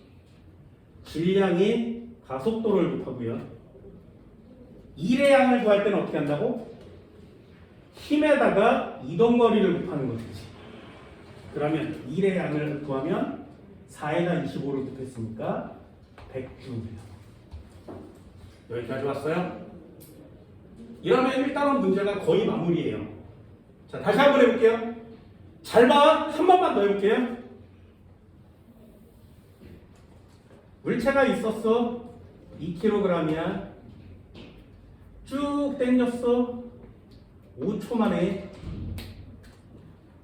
질량의 가속도를 곱하고요. 일의 양을 구할 때는 어떻게 한다고? 힘에다가 이동거리를 곱하는 거지. 그러면 일의 양을 구하면 4에다 25를 곱했으니까 100J예요. 여기까지 왔어요? 이러면 일단은 문제가 거의 마무리예요. 자, 다시 한번 해볼게요. 잘 봐. 한 번만 더 해볼게요. 물체가 있었어. 2kg이야. 쭉 당겼어. 5초 만에.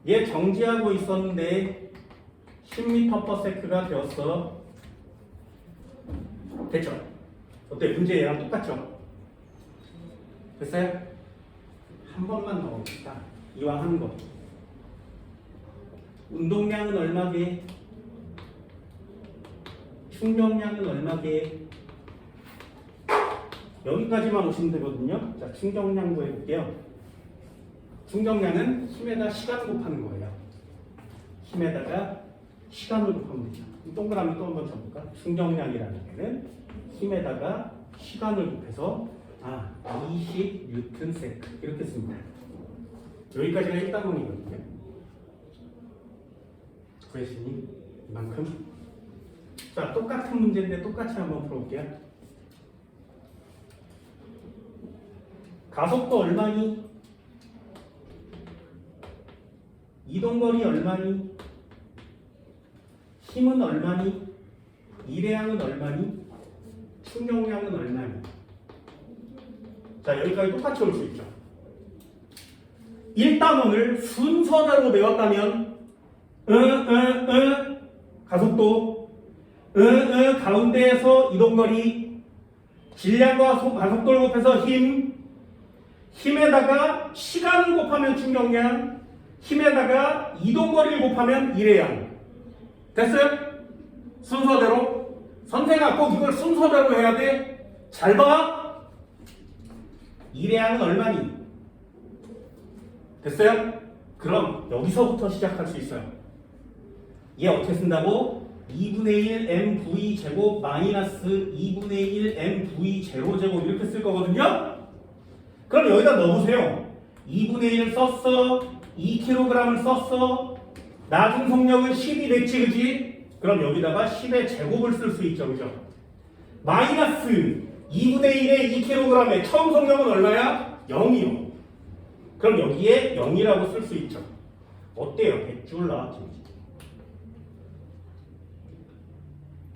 얘 정지하고 있었는데 10m/s가 되었어. 됐죠? 어때? 문제 얘랑 똑같죠? 됐어요? 한 번만 더 봅시다. 이왕 하는 거. 운동량은 얼마게? 충격량은 얼마게? 여기까지만 오시면 되거든요. 자, 충격량도 해볼게요. 충격량은 힘에다 시간 곱하는 거예요. 힘에다가 시간을 곱하면 되죠. 동그라미 또 한번 쳐볼까? 충격량이라는 게는 힘에다가 시간을 곱해서 20N/s 이렇게 씁니다. 여기까지가 1단원이거든요. 구했으니 이만큼. 자, 똑같은 문제인데 똑같이 한번 풀어볼게요. 가속도 얼마니? 이동거리 얼마니? 힘은 얼마니? 일의 양은 얼마니? 충격량은 얼마니? 자, 여기까지 똑같이 올 수 있죠. 1단원을 순서대로 배웠다면 가속도 가운데에서 이동거리 질량과 가속도를 곱해서 힘에다가 시간을 곱하면 충격량 힘에다가 이동거리를 곱하면 일의 양. 됐어요? 순서대로. 선생아 꼭 이걸 순서대로 해야 돼. 잘 봐. 일의 양은 얼마니? 됐어요? 그럼 여기서부터 시작할 수 있어요. 얘 어떻게 쓴다고? 2분의 1 mv 제곱 마이너스 2분의 1 mv 제로 제곱 이렇게 쓸 거거든요? 그럼 여기다 넣어보세요. 2분의 1 썼어. 2kg을 썼어. 나중 속력은 10이 됐지, 그지? 그럼 여기다가 10의 제곱을 쓸 수 있죠, 그죠? 마이너스 2분의 1의 2kg의 처음 속력은 얼마야? 0이요. 그럼 여기에 0이라고 쓸 수 있죠. 어때요? 100줄 나왔지.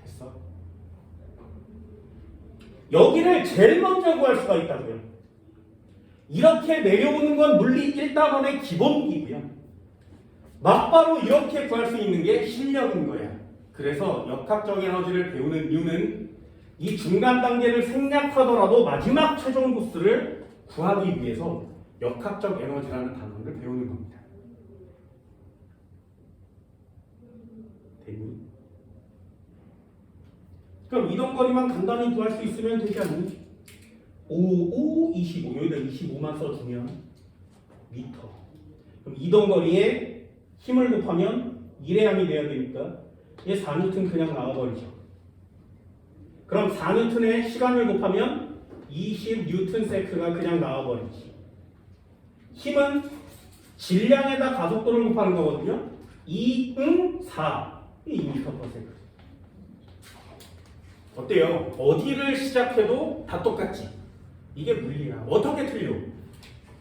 됐어? 여기를 제일 먼저 구할 수가 있다고요. 이렇게 내려오는 건 물리 1단원의 기본기고요. 막바로 이렇게 구할 수 있는 게 실력인 거야. 그래서 역학적 에너지를 배우는 이유는 이 중간 단계를 생략하더라도 마지막 최종 보스를 구하기 위해서 역학적 에너지라는 단어를 배우는 겁니다. 됐니? 그럼 이동거리만 간단히 구할 수 있으면 되지 않니? 5, 25 여기다 25만 써주면 미터. 그럼 이동거리에 힘을 곱하면 일의 양이 돼야 되니까 얘 4N 그냥 나와버리죠. 그럼 4N의 시간을 곱하면 20N가 그냥 나와버리지. 힘은 질량에다 가속도를 곱하는 거거든요. 4 2m/s. 어때요? 어디를 시작해도 다 똑같지. 이게 물리야. 어떻게 틀려?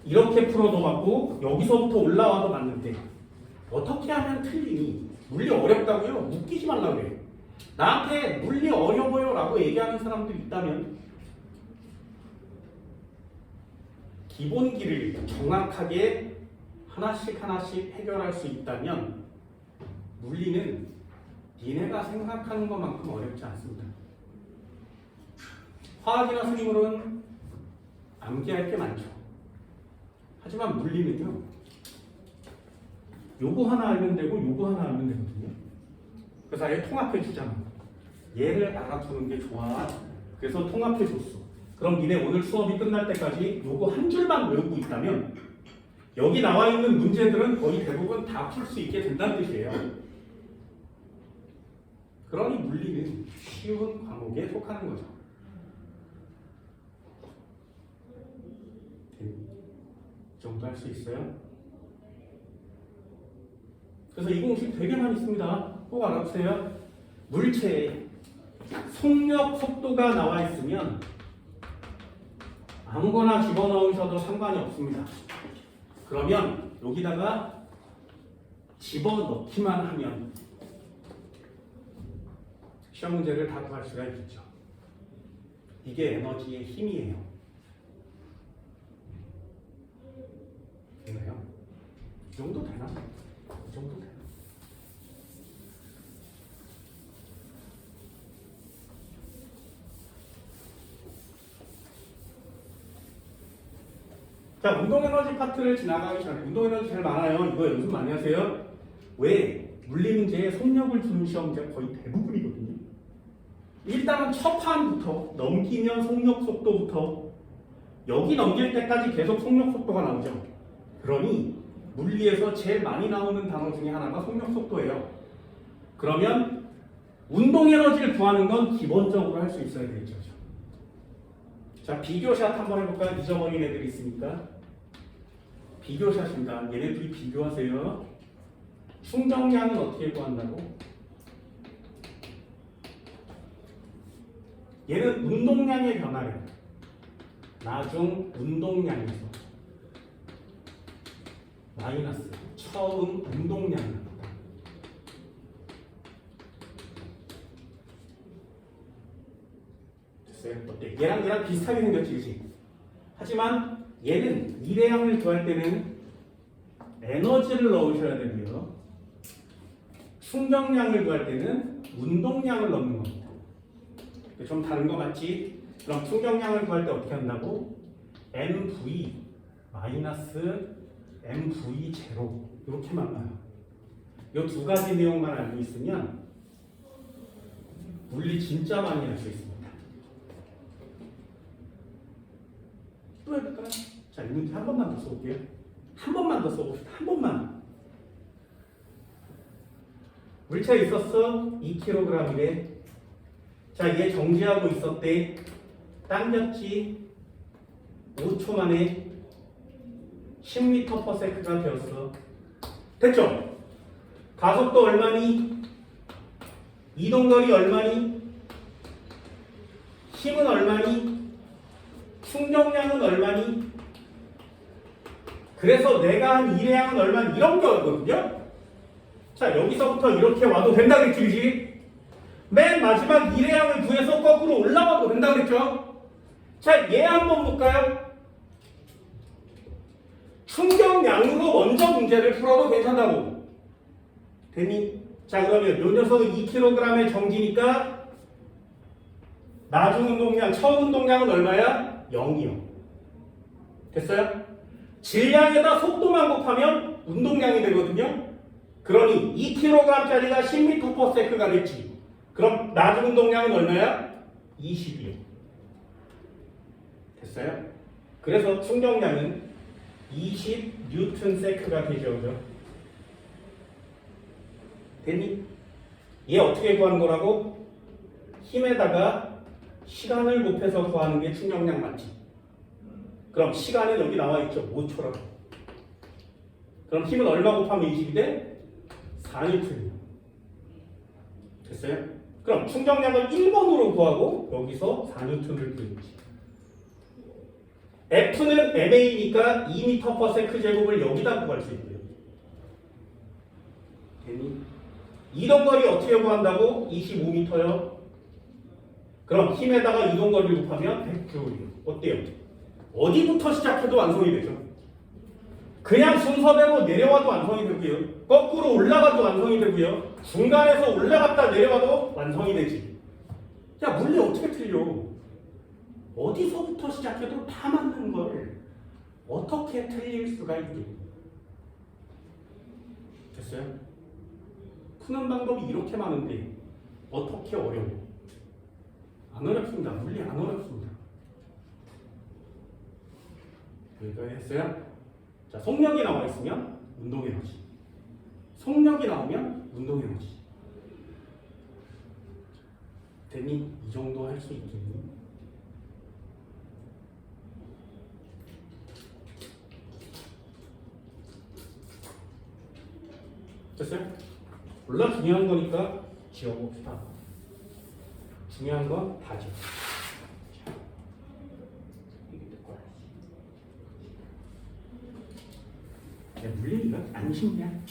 이렇게 풀어도 맞고 여기서부터 올라와도 맞는데 어떻게 하면 틀리니? 물리 어렵다고요? 웃기지 말라고 그래요. 나한테 물리 어려워요 라고 얘기하는 사람들 있다면 기본기를 정확하게 하나씩 해결할 수 있다면 물리는 니네가 생각하는 것만큼 어렵지 않습니다. 화학이나 생물은 암기할 게 많죠. 하지만 물리는요. 요거 하나 알면 되고 요거 하나 알면 되거든요. 그래서 아예 통합해 주잖아. 얘를 알아두는 게 좋아. 그래서 통합해 줬어. 그럼 니네 오늘 수업이 끝날 때까지 요거 한 줄만 외우고 있다면 여기 나와 있는 문제들은 거의 대부분 다 풀 수 있게 된다는 뜻이에요. 그러니 물리는 쉬운 과목에 속하는 거죠. 이 정도 할 수 있어요? 그래서 이 공식 되게 많이 씁니다. 꼭 알아두세요. 물체에 속력 속도가 나와 있으면 아무거나 집어넣으셔도 상관이 없습니다. 그러면 여기다가 집어넣기만 하면 시험 문제를 다 구할 수가 있겠죠. 이게 에너지의 힘이에요. 되나요? 이 정도 되나? 이 정도 되나? 자, 운동에너지 파트를 지나가기 전에 운동에너지 제일 많아요. 이거 연습 많이 하세요. 왜? 물리 문제에 속력을 주는 시험 문제가 거의 대부분이거든요. 일단은 첫 판부터 넘기면 속력 속도부터 여기 넘길 때까지 계속 속력 속도가 나오죠. 그러니 물리에서 제일 많이 나오는 단어 중에 하나가 속력 속도예요. 그러면 운동에너지를 구하는 건 기본적으로 할 수 있어야 되겠죠. 자, 비교샷 한번 해볼까요? 잊어버린 애들이 있으니까. 비교샷입니다. 얘네들이 비교하세요. 충전량은 어떻게 구한다고? 얘는 운동량의 변화래요. 나중 운동량에서 마이너스 처음 운동량입니다. 어때? 얘랑 비슷하게 생겼지, 그치? 하지만 얘는 일회양을 구할 때는 에너지를 넣으셔야 되고요. 충전량을 구할 때는 운동량을 넣는 겁니다. 좀 다른 거 맞지? 그럼 충전량을 구할 때 어떻게 한다고? mv 마이너스 mv 제로 이렇게만 봐요. 이 두 가지 내용만 알고 있으면 물리 진짜 많이 할 수 있습니다. 또 해볼까요? 자, 이 문제 한 번만 더 써볼게요. 한 번만 더 써봅시다. 한 번만. 물체 있었어? 2kg이래. 자, 얘 정지하고 있었대. 당겼지? 5초 만에 10m/s가 되었어. 됐죠? 가속도 얼마니? 이동거리 얼마니? 힘은 얼마니? 충전량은 얼마니? 그래서 내가 한 일회양은 얼마니? 이런 거거든요. 자, 여기서부터 이렇게 와도 된다 그랬지, 그지? 맨 마지막 일회양을 구해서 거꾸로 올라와도 된다 그랬죠? 자, 얘 한번 볼까요? 충전량으로 먼저 문제를 풀어도 괜찮다고. 되니? 자, 그러면 요 녀석은 2kg의 정지니까 나중 운동량, 처음 운동량은 얼마야? 0이요. 됐어요? 질량에다 속도만 곱하면 운동량이 되거든요. 그러니 2kg짜리가 10m/s가 됐지. 그럼 나중 운동량은 얼마야? 20이요. 됐어요? 그래서 충전량은 20N가 되죠. 그죠? 됐니? 얘 어떻게 구하는 거라고? 힘에다가 시간을 곱해서 구하는 게 충전량 맞지? 그럼 시간은 여기 나와 있죠. 5초라고. 그럼 힘은 얼마 곱하면 20이 돼? 4N이요. 됐어요? 그럼 충전량을 1번으로 구하고 여기서 4N을 구했지. F는 MA니까 2m/s 제곱을 여기다 구할 수 있고요. 됐니? 이동거리 어떻게 구한다고? 25m요. 그럼 힘에다가 이동거리를 곱하면 100J예요. 어때요? 어디부터 시작해도 완성이 되죠. 그냥 순서대로 내려와도 완성이 되고요. 거꾸로 올라가도 완성이 되고요. 중간에서 올라갔다 내려와도 완성이 되지. 야, 물리 어떻게 틀려? 어디서부터 시작해도 다 맞는 걸 어떻게 틀릴 수가 있게? 됐어요? 푸는 방법이 이렇게 많은데 어떻게 어려워? 안 어렵습니다. 물리 안 어렵습니다. 여기까지 했어요? 자, 속력이 나와 있으면 운동 에너지. 속력이 나오면 운동 에너지. 됐니? 이 정도 할 수 있겠니? 됐어요? 몰라 중요한 거니까 지워봅시다. 중요한 건 다 지워. 자, 이게 될 거야. 야, 물리니까 안 쉽냐?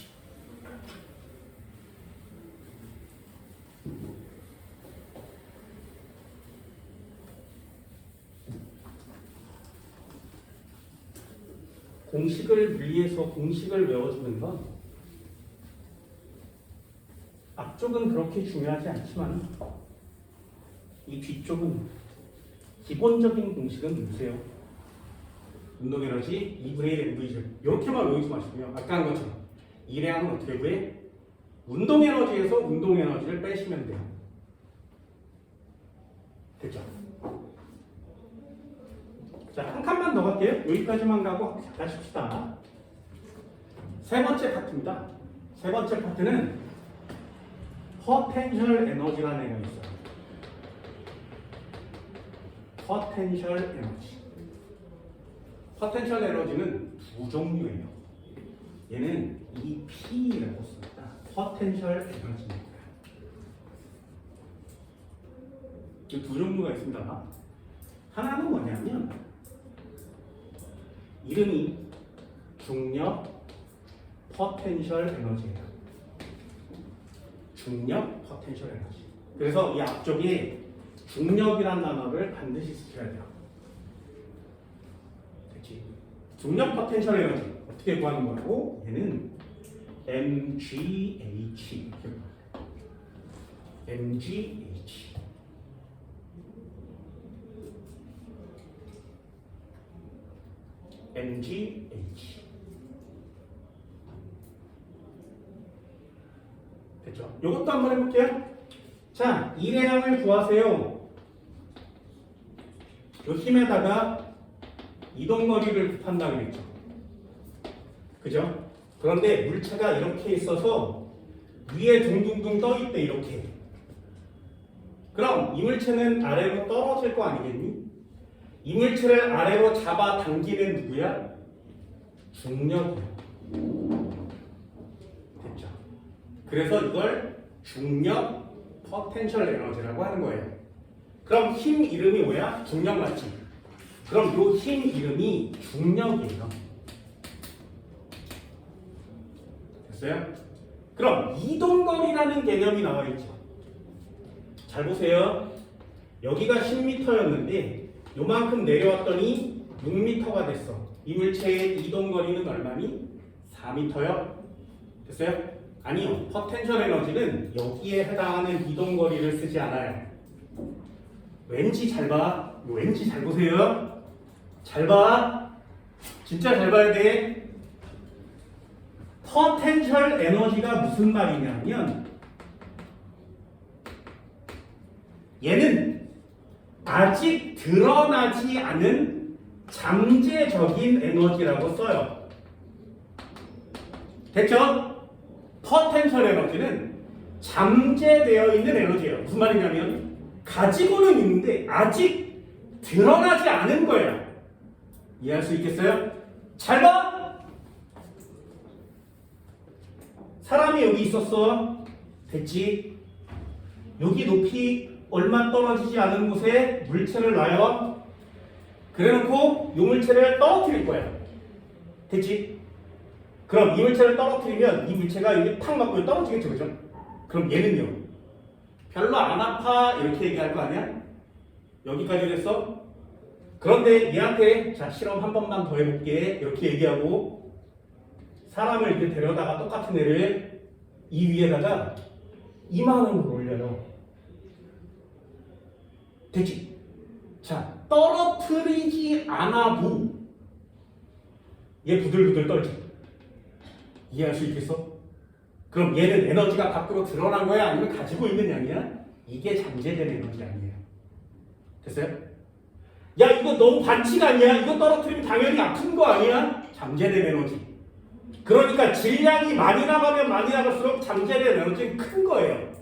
공식을 물리해서 공식을 외워주는 건 앞쪽은 그렇게 중요하지 않지만 이 뒤쪽은 기본적인 공식은 누구세요? 운동에너지 2분의 1 mv죠. 이렇게만 외우지 마시고요. 아까 한 것처럼 이량은 어떻게 구해? 운동에너지에서 운동에너지를 빼시면 돼요. 됐죠? 자, 한 칸만 더 갈게요. 여기까지만 가고 가십시다. 세 번째 파트입니다. 세 번째 파트는 포텐셜 에너지라는 애가 있어요. 포텐셜 에너지. 포텐셜 에너지는 두 종류예요. 얘는 EP라고 씁니다. 포텐셜 에너지입니다. 이 두 종류가 있습니다. 하나는 뭐냐면 이름이 중력 포텐셜 에너지예요. 중력 포텐셜 에너지. 그래서 이 앞쪽에 중력이라는 단어를 반드시 쓰셔야 돼요. 됐지? 중력 포텐셜 에너지 어떻게 구하는 거라고? 얘는 mgh 이렇게 부릅니다. mgh. mgh. 됐죠? 이것도 한번 해볼게요. 자, 일회량을 구하세요. 이 힘에다가 이동거리를 곱한다 그랬죠. 그죠? 그런데 물체가 이렇게 있어서 위에 둥둥둥 떠있대 이렇게. 그럼 이 물체는 아래로 떨어질 거 아니겠니? 이 물체를 아래로 잡아 당기는 누구야? 중력이야. 됐죠? 그래서 이걸 중력 포텐셜 에너지라고 하는 거예요. 그럼 힘 이름이 뭐야? 중력 맞지? 그럼 이 힘 이름이 중력이에요. 됐어요? 그럼 이동거리라는 개념이 나와 있죠. 잘 보세요. 여기가 10m였는데 요만큼 내려왔더니 6m가 됐어. 이 물체의 이동거리는 얼마니? 4m요. 됐어요? 아니요. 포텐셜 에너지는 여기에 해당하는 이동거리를 쓰지 않아요. 왠지 잘 봐. 왠지 잘 보세요. 잘 봐. 진짜 잘 봐야 돼. 포텐셜 에너지가 무슨 말이냐면 얘는 아직 드러나지 않은 잠재적인 에너지라고 써요. 됐죠? 포텐셜 에너지는 잠재되어 있는 에너지예요. 무슨 말이냐면 가지고는 있는데 아직 드러나지 않은 거예요. 이해할 수 있겠어요? 잘 봐! 사람이 여기 있었어. 됐지? 여기 높이 얼마 떨어지지 않은 곳에 물체를 놔요. 그래놓고 이 물체를 떨어뜨릴 거야. 됐지? 그럼 이 물체를 떨어뜨리면 이 물체가 여기 탁 맞고 떨어지겠죠, 그죠? 그럼 얘는요? 별로 안 아파 이렇게 얘기할 거 아니야? 여기까지 됐어? 그런데 얘한테 자 실험 한 번만 더 해볼게 이렇게 얘기하고 사람을 이렇게 데려다가 똑같은 애를 이 위에다가 이만한 걸 올려요. 됐지? 자, 떨어뜨리지 않아도 얘 부들부들 떨지. 이해할 수 있겠어? 그럼 얘는 에너지가 밖으로 드러난 거야? 아니면 가지고 있는 양이야? 이게 잠재된 에너지 아니에요. 됐어요? 야 이거 너무 반칙 아니야? 이거 떨어뜨리면 당연히 아픈 거 아니야? 잠재된 에너지. 그러니까 질량이 많이 나가면 많이 나갈수록 잠재된 에너지는 큰 거예요.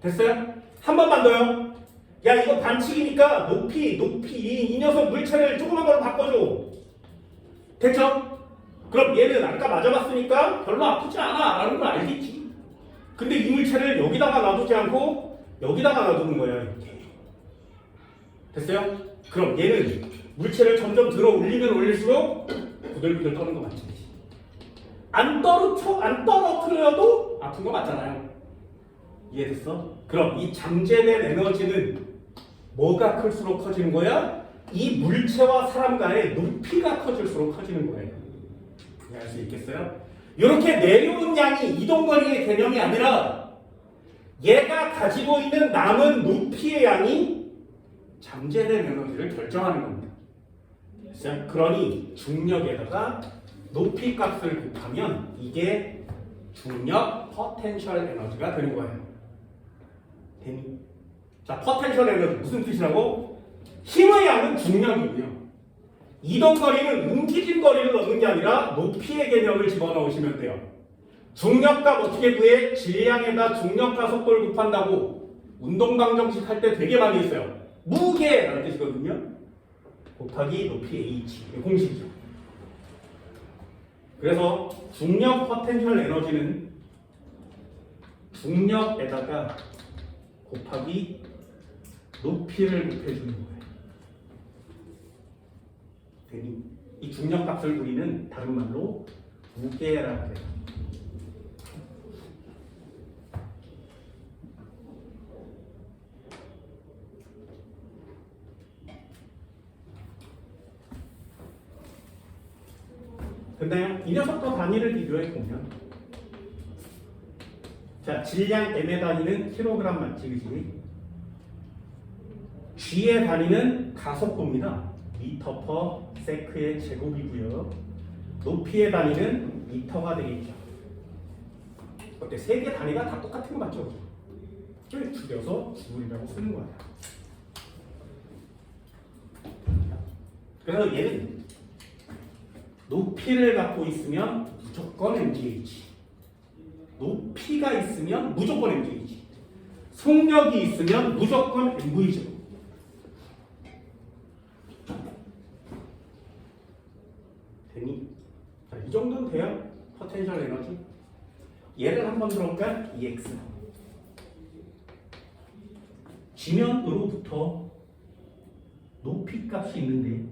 됐어요? 한 번만 더요. 야 이거 반칙이니까 높이 이 녀석 물체를 조그만 걸로 바꿔줘. 됐죠? 그럼 얘는 아까 맞아봤으니까 별로 아프지 않아 라는 걸 알겠지. 근데 이 물체를 여기다가 놔두지 않고 여기다가 놔두는 거야 이렇게. 됐어요? 그럼 얘는 물체를 점점 들어 올리면 올릴수록 부들부들 떠는 거 맞지? 안 떨어뜨려도 아픈 거 맞잖아요. 이해됐어? 그럼 이 잠재된 에너지는 뭐가 클수록 커지는 거야? 이 물체와 사람 간의 높이가 커질수록 커지는 거예요. 이해할 수 있겠어요? 이렇게 내려온 양이 이동거리의 개념이 아니라 얘가 가지고 있는 남은 높이의 양이 잠재된 에너지를 결정하는 겁니다. 됐어요? 그러니 중력에다가 높이 값을 곱하면 이게 중력 포텐셜 에너지가 되는 거예요. 됐니? 자, 포텐셜 에너지 무슨 뜻이라고? 힘의 양은 중력이고요. 이동거리는 움직인 거리를 넣는 게 아니라 높이의 개념을 집어넣으시면 돼요. 중력값 어떻게 구해? 질량에다 중력과 속도를 곱한다고 운동방정식 할 때 되게 많이 했어요. 무게라는 뜻이거든요. 곱하기 높이 h 공식이죠. 그래서 중력 포텐셜 에너지는 중력에다가 곱하기 높이를 곱해주는 거예요. 되니? 이 중력값을 우리는 다른 말로 무게라고 해요. 근데 이 녀석도 단위를 비교해 보면, 자, 질량 m의 단위는 킬로그램 맞지, 그지? g의 단위는 가속도입니다. 미터 퍼 세크의 제곱이고요. 높이의 단위는 미터가 되겠죠. 어때? 세 개 단위가 다 똑같은 거 맞죠? 그걸 줄여서 주울이라고 쓰는 거야. 그래서 얘는 높이를 갖고 있으면 무조건 mgh, 높이가 있으면 무조건 mgh, 속력이 있으면 무조건 mv죠. 되니? 자, 이 정도는 돼요. 포텐셜 에너지. 얘를 한번 들어볼까? EX. 지면으로부터 높이 값이 있는데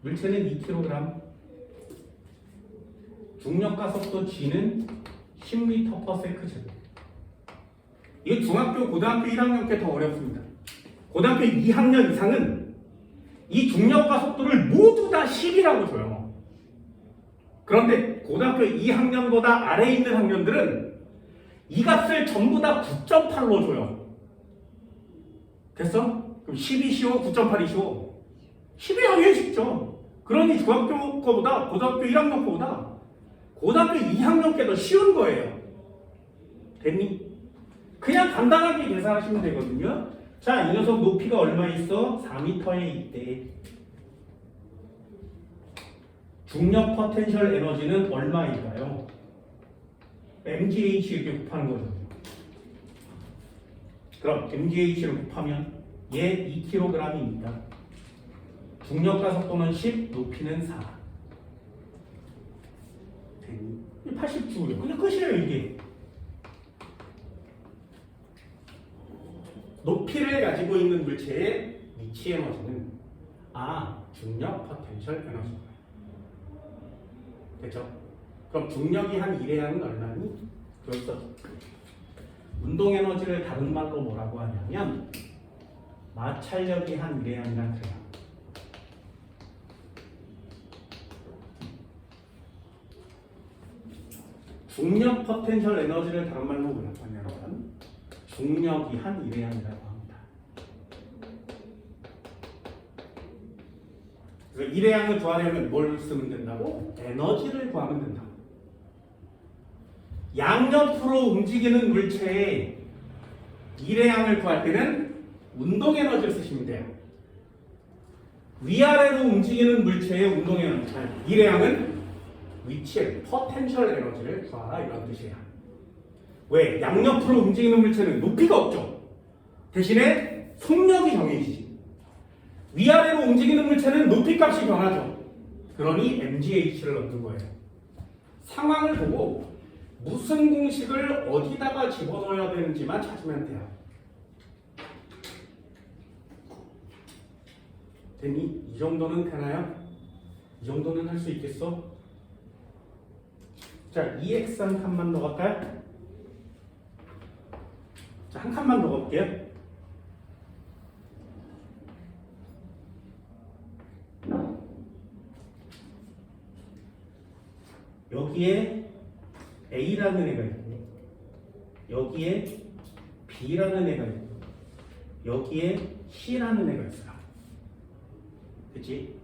물체는 2kg, 중력과 속도 g는 10m/s 제곱. 이게 중학교, 고등학교 1학년 때 더 어렵습니다. 고등학교 2학년 이상은 이 중력과 속도를 모두 다 10이라고 줘요. 그런데 고등학교 2학년보다 아래에 있는 학년들은 이 값을 전부 다 9.8로 줘요. 됐어? 그럼 10이 쉬워? 9.8이 쉬워? 10이 하기 쉽죠. 그러니 중학교 거보다 고등학교 1학년 거보다 고등학교 2학년 게 더 쉬운 거예요. 됐니? 그냥 간단하게 계산하시면 되거든요. 자, 이 녀석 높이가 얼마 있어? 4m에 있대. 중력 포텐셜 에너지는 얼마일까요? mgh 이렇게 곱하는 거죠. 그럼 mgh를 곱하면 얘 2kg입니다. 중력과 속도는 10, 높이는 4. 되니? 80주고요. 그냥 끝이에요, 이게. 높이를 가지고 있는 물체의 위치 에너지는 중력 포텐셜 에너지입니다. 됐죠? 그럼 중력이 한 1의 양은 얼마니? 그렇죠. 운동 에너지를 다른 말로 뭐라고 하냐면 마찰력이 한 1의 양이라 그래요. 중력 포텐셜 에너지를 다른 말로 뭐라고 하냐면 중력이 한 1의 양이라고 합니다. 그래서 1의 양을 구하려면 뭘 쓰면 된다고? 에너지를 구하면 된다고. 양옆으로 움직이는 물체의 1의 양을 구할 때는 운동 에너지를 쓰시면 돼요. 위아래로 움직이는 물체의 운동 에너지. 미래양은 위치의 포텐셜 에너지를 구하라 이런 뜻이에요. 왜? 양옆으로 움직이는 물체는 높이가 없죠. 대신에 속력이 정해지지. 위아래로 움직이는 물체는 높이 값이 변하죠. 그러니 mgh를 얻는 거예요. 상황을 보고 무슨 공식을 어디다가 집어넣어야 되는지만 찾으면 돼요. 됐니? 이 정도는 되나요? 이 정도는 할 수 있겠어? 자, EX 한 칸만 더 갈까요? 자, 한 칸만 더 갈게요. 여기에 A라는 애가 있고, 여기에 B라는 애가 있고, 여기에 C라는 애가 있어요. 그치?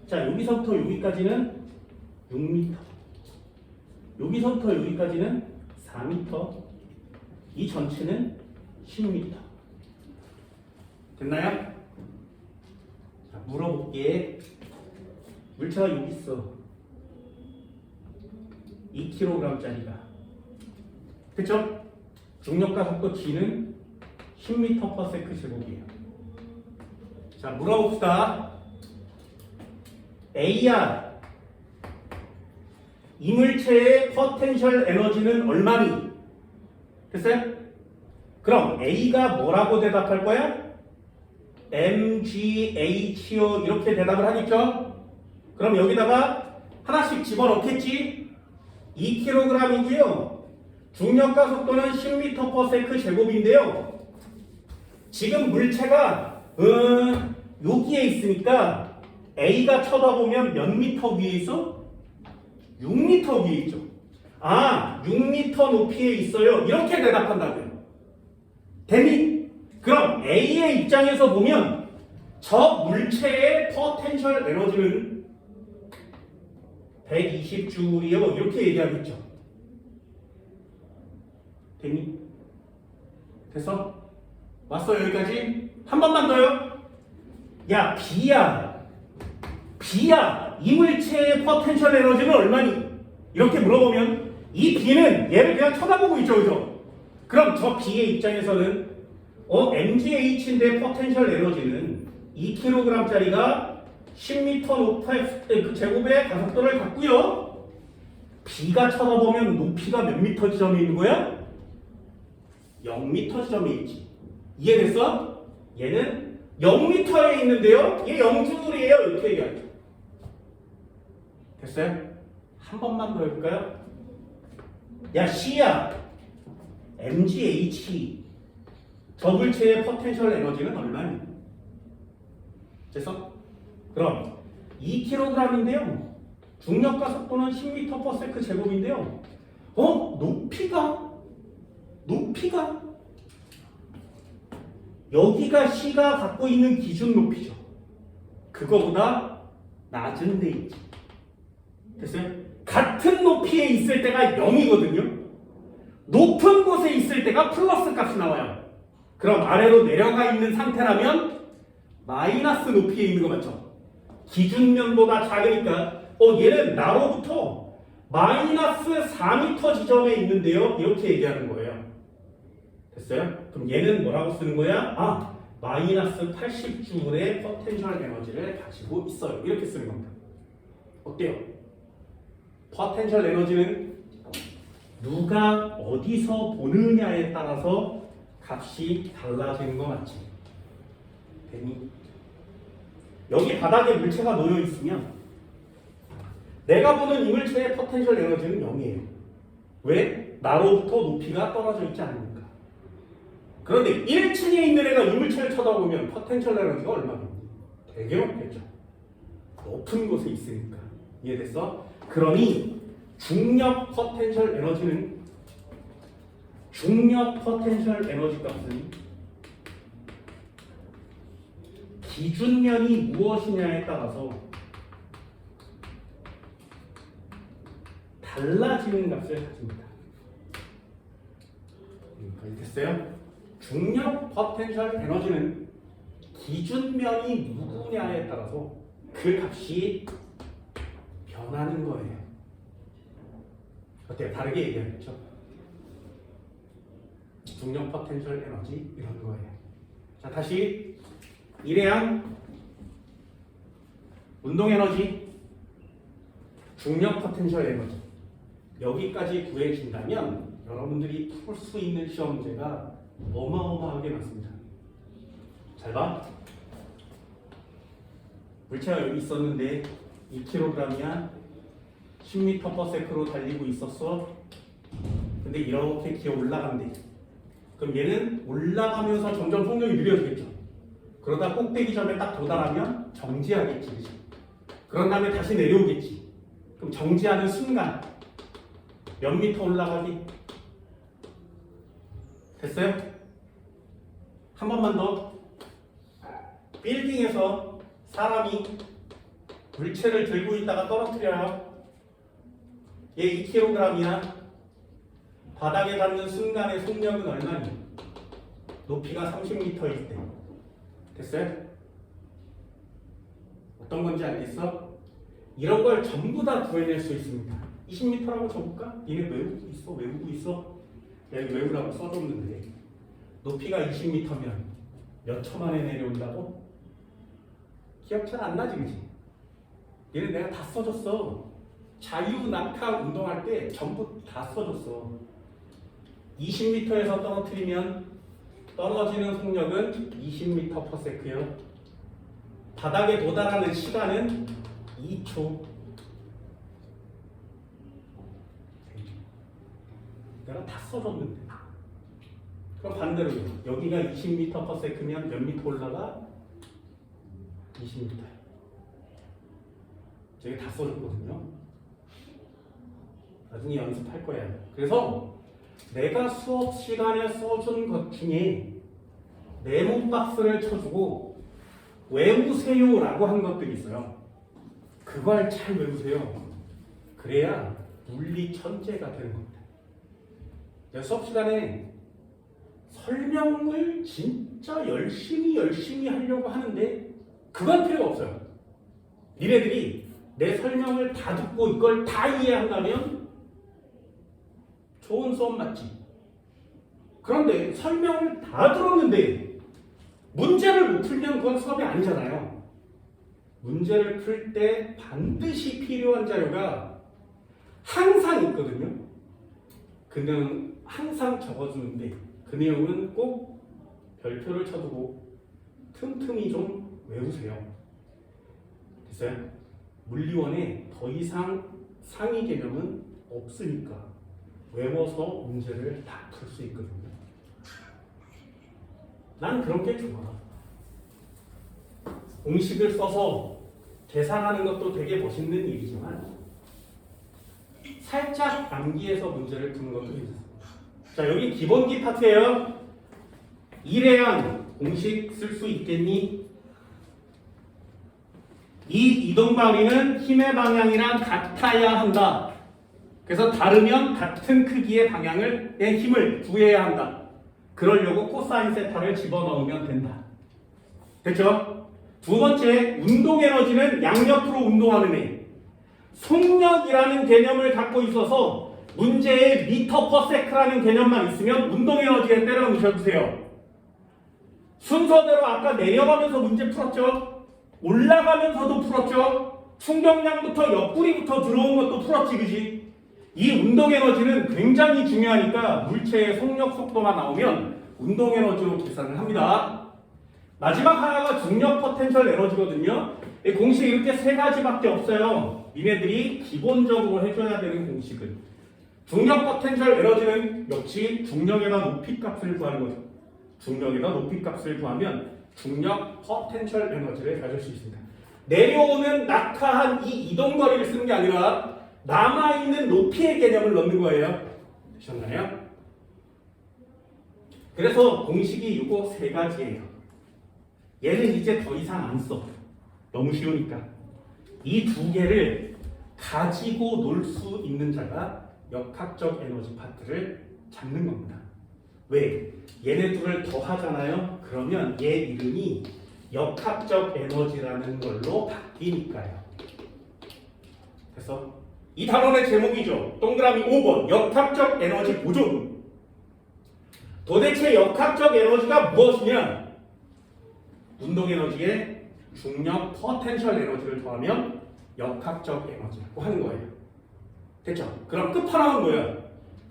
자, 여기서부터 여기까지는 6m. 여기서부터 여기까지는 4m. 이 전체는 10m. 됐나요? 자, 물어볼게. 물체가 여기 있어. 2kg짜리가. 그쵸? 중력과 속도 G는 10m/s 제곱이에요. 자, 물어봅시다. A야, 이 물체의 포텐셜 에너지는 얼마니? 됐어요? 그럼 A가 뭐라고 대답할 거야? mgHO 이렇게 대답을 하겠죠? 그럼 여기다가 하나씩 집어넣겠지? 2kg이고요. 중력과 속도는 10m/s 제곱인데요. 지금 물체가 여기에 있으니까 A가 쳐다보면 몇 미터 위에 있어? 6m 위에 있죠. 아, 6m 높이에 있어요. 이렇게 대답한다고요. 됐니? 그럼 A의 입장에서 보면 저 물체의 포텐셜 에너지는 120줄이요. 이렇게 얘기하겠죠. 됐니? 됐어? 왔어 여기까지? 한 번만 더요. 야, B야, 이 물체의 포텐셜 에너지는 얼마니? 이렇게 물어보면 이 B는 얘를 그냥 쳐다보고 있죠, 그죠? 그럼 저 B의 입장에서는 mgH인데 포텐셜 에너지는 2kg짜리가 10m 제곱의 가속도를 갖고요. B가 쳐다보면 높이가 몇 미터 지점에 있는 거야? 0m 지점에 있지. 이해됐어? 얘는 0m에 있는데요. 얘 0줄이에요. 이렇게 얘기하죠. 됐어요? 한 번만 더 해볼까요? 야, C야, mgH 저 물체의 포텐셜 에너지는 얼마니? 됐어? 그럼 2kg인데요. 중력과 속도는 10m/s 제곱인데요. 높이가 여기가 C가 갖고 있는 기준 높이죠. 그거보다 낮은 데 있지. 됐어요? 같은 높이에 있을 때가 0이거든요. 높은 곳에 있을 때가 플러스 값이 나와요. 그럼 아래로 내려가 있는 상태라면 마이너스 높이에 있는 거 맞죠? 기준면보다 작으니까 얘는 나로부터 마이너스 4m 지점에 있는데요. 이렇게 얘기하는 거예요. 됐어요? 그럼 얘는 뭐라고 쓰는 거야? 마이너스 80줄의 포텐셜 에너지를 가지고 있어요. 이렇게 쓰는 겁니다. 어때요? 포텐셜 에너지는 누가 어디서 보느냐에 따라서 값이 달라지는 거 맞지? 됐니? 여기 바닥에 물체가 놓여 있으면 내가 보는 이 물체의 포텐셜 에너지는 0이에요. 왜? 나로부터 높이가 떨어져 있지 않으니까. 그런데 1층에 있는 애가 이 물체를 쳐다보면 포텐셜 에너지가 얼마겠니? 되게 높겠죠. 높은 곳에 있으니까. 이해됐어? 그러니 중력 포텐셜 에너지 값은 기준면이 무엇이냐에 따라서 달라지는 값을 가집니다. 됐어요? 중력 포텐셜 에너지는 기준면이 누구냐에 따라서 그 값이 변하는 거예요. 어때요? 다르게 얘기하겠죠? 중력 포텐셜 에너지 이런 거예요. 자, 다시 일회한 운동 에너지, 중력 포텐셜 에너지 여기까지 구해진다면 여러분들이 풀 수 있는 시험 문제가 어마어마하게 많습니다. 잘 봐. 물체가 여기 있었는데 2kg이야 10m/s로 달리고 있었어. 근데 이렇게 기어 올라간대. 그럼 얘는 올라가면서 점점 속력이 느려지겠죠. 그러다 꼭대기 점에 딱 도달하면 정지하겠지. 그치? 그런 다음에 다시 내려오겠지. 그럼 정지하는 순간 몇 미터 올라가기? 됐어요? 한 번만 더. 빌딩에서 사람이 물체를 들고 있다가 떨어뜨려요. 얘 2kg이야. 바닥에 닿는 순간의 속력은 얼마니? 높이가 30m일 때. 됐어요? 어떤 건지 알겠어? 이런 걸 전부 다 구해낼 수 있습니다. 20m라고 적을까? 얘네 외우고 있어. 여기 외우라고 써줬는데 높이가 20m면 몇 초 만에 내려온다고? 기억 잘 안 나지, 그지? 얘는 내가 다 써줬어. 자유 낙하 운동할 때 전부 다 써줬어. 20m에서 떨어뜨리면 떨어지는 속력은 20m/s요. 바닥에 도달하는 시간은 2초. 내가 다 써줬는데. 그럼 반대로 여기가 20m/s면 몇 미터 올라가? 20m. 제가 다 써줬거든요. 나중에 연습할 거야. 그래서 내가 수업 시간에 써준 것 중에 네모 박스를 쳐주고 외우세요라고 한 것들이 있어요. 그걸 잘 외우세요. 그래야 물리 천재가 되는 겁니다. 내가 수업 시간에 설명을 진짜 열심히 하려고 하는데 그건 필요가 없어요. 니네들이 내 설명을 다 듣고 이걸 다 이해한다면 좋은 수업 맞지? 그런데 설명을 다 들었는데 문제를 못 풀면 그건 수업이 아니잖아요. 문제를 풀 때 반드시 필요한 자료가 항상 있거든요. 그 내용은 항상 적어주는데 그 내용은 꼭 별표를 쳐두고 틈틈이 좀 외우세요. 됐어요? 물리원에 더 이상 상위 개념은 없으니까 외워서 문제를 다 풀 수 있거든요. 난 그런 게 좋아. 공식을 써서 계산하는 것도 되게 멋있는 일이지만 살짝 암기해서 문제를 푸는 것도 있습니다. 자, 여기 기본기 파트예요. 일회한 공식 쓸 수 있겠니? 이 이동 방향은 힘의 방향이랑 같아야 한다. 그래서 다르면 같은 크기의 방향의 힘을 구해야 한다. 그러려고 코사인 세타를 집어넣으면 된다. 됐죠? 두 번째, 운동 에너지는 양옆으로 운동하는 애. 속력이라는 개념을 갖고 있어서 문제에 미터 퍼 세크라는 개념만 있으면 운동 에너지에 때려 넣으셔주세요. 순서대로 아까 내려가면서 문제 풀었죠? 올라가면서도 풀었죠? 충격량부터 옆구리부터 들어온 것도 풀었지, 그지? 이 운동 에너지는 굉장히 중요하니까 물체의 속력 속도만 나오면 운동 에너지로 계산을 합니다. 마지막 하나가 중력 포텐셜 에너지거든요. 이 공식이 이렇게 세 가지밖에 없어요. 니네들이 기본적으로 해줘야 되는 공식은 중력 포텐셜 에너지는 역시 중력에다 높이 값을 구하는 거죠. 중력에다 높이 값을 구하면 중력 포텐셜 에너지를 가질 수 있습니다. 내려오는 낙하한 이 이동거리를 쓰는 게 아니라 남아있는 높이의 개념을 넣는 거예요. 되셨나요? 그래서 공식이 이거 세 가지예요. 얘는 이제 더 이상 안 써. 너무 쉬우니까. 이 두 개를 가지고 놀 수 있는 자가 역학적 에너지 파트를 잡는 겁니다. 왜? 얘네 둘을 더하잖아요. 그러면 얘 이름이 역학적 에너지라는 걸로 바뀌니까요. 그래서 이 단원의 제목이죠. 동그라미 5번 역학적 에너지 보존. 도대체 역학적 에너지가 무엇이냐? 운동 에너지에 중력 포텐셜 에너지를 더하면 역학적 에너지라고 하는 거예요. 됐죠? 그럼 끝판왕은 뭐야?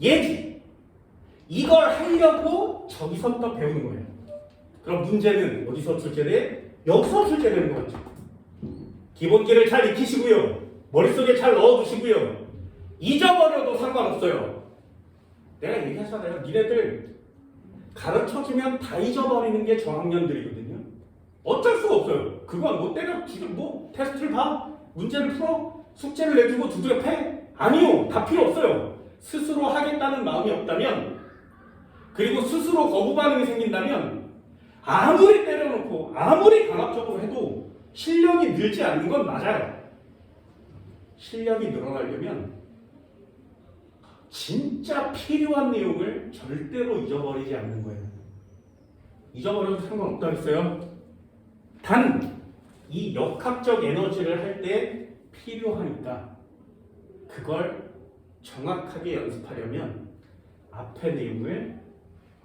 얘지. 이걸 하려고 저기서부터 배우는 거예요. 그럼 문제는 어디서 출제돼? 여기서 출제되는 거죠. 기본기를 잘 익히시고요. 머릿속에 잘 넣어두시고요. 잊어버려도 상관없어요. 내가 얘기했잖아요. 니네들 가르쳐주면 다 잊어버리는 게 저학년들이거든요. 어쩔 수가 없어요. 그건 뭐 때려 지금 뭐 테스트를 봐? 문제를 풀어? 숙제를 내주고 두드려 패? 아니요. 다 필요 없어요. 스스로 하겠다는 마음이 없다면, 그리고 스스로 거부 반응이 생긴다면 아무리 때려놓고 아무리 강압적으로 해도 실력이 늘지 않는 건 맞아요. 실력이 늘어나려면 진짜 필요한 내용을 절대로 잊어버리지 않는 거예요. 잊어버려도 상관없다 했어요. 단 이 역학적 에너지를 할 때 필요하니까 그걸 정확하게 연습하려면 앞에 내용을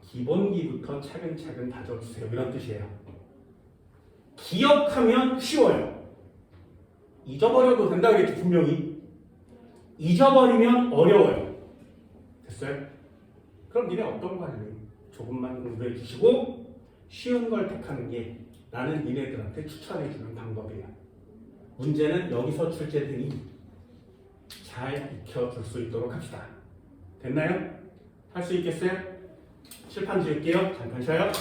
기본기부터 차근차근 다져주세요. 이런 뜻이에요. 기억하면 쉬워요. 잊어버려도 된다겠죠. 분명히. 잊어버리면 어려워요. 됐어요? 그럼 니네 어떤 거 할래? 조금만 공부해 주시고 쉬운 걸 택하는 게 나는 니네들한테 추천해 주는 방법이에요. 문제는 여기서 출제되니 잘 익혀줄 수 있도록 합시다. 됐나요? 할 수 있겠어요? 칠판 지울게요. 잠깐 쉬어요.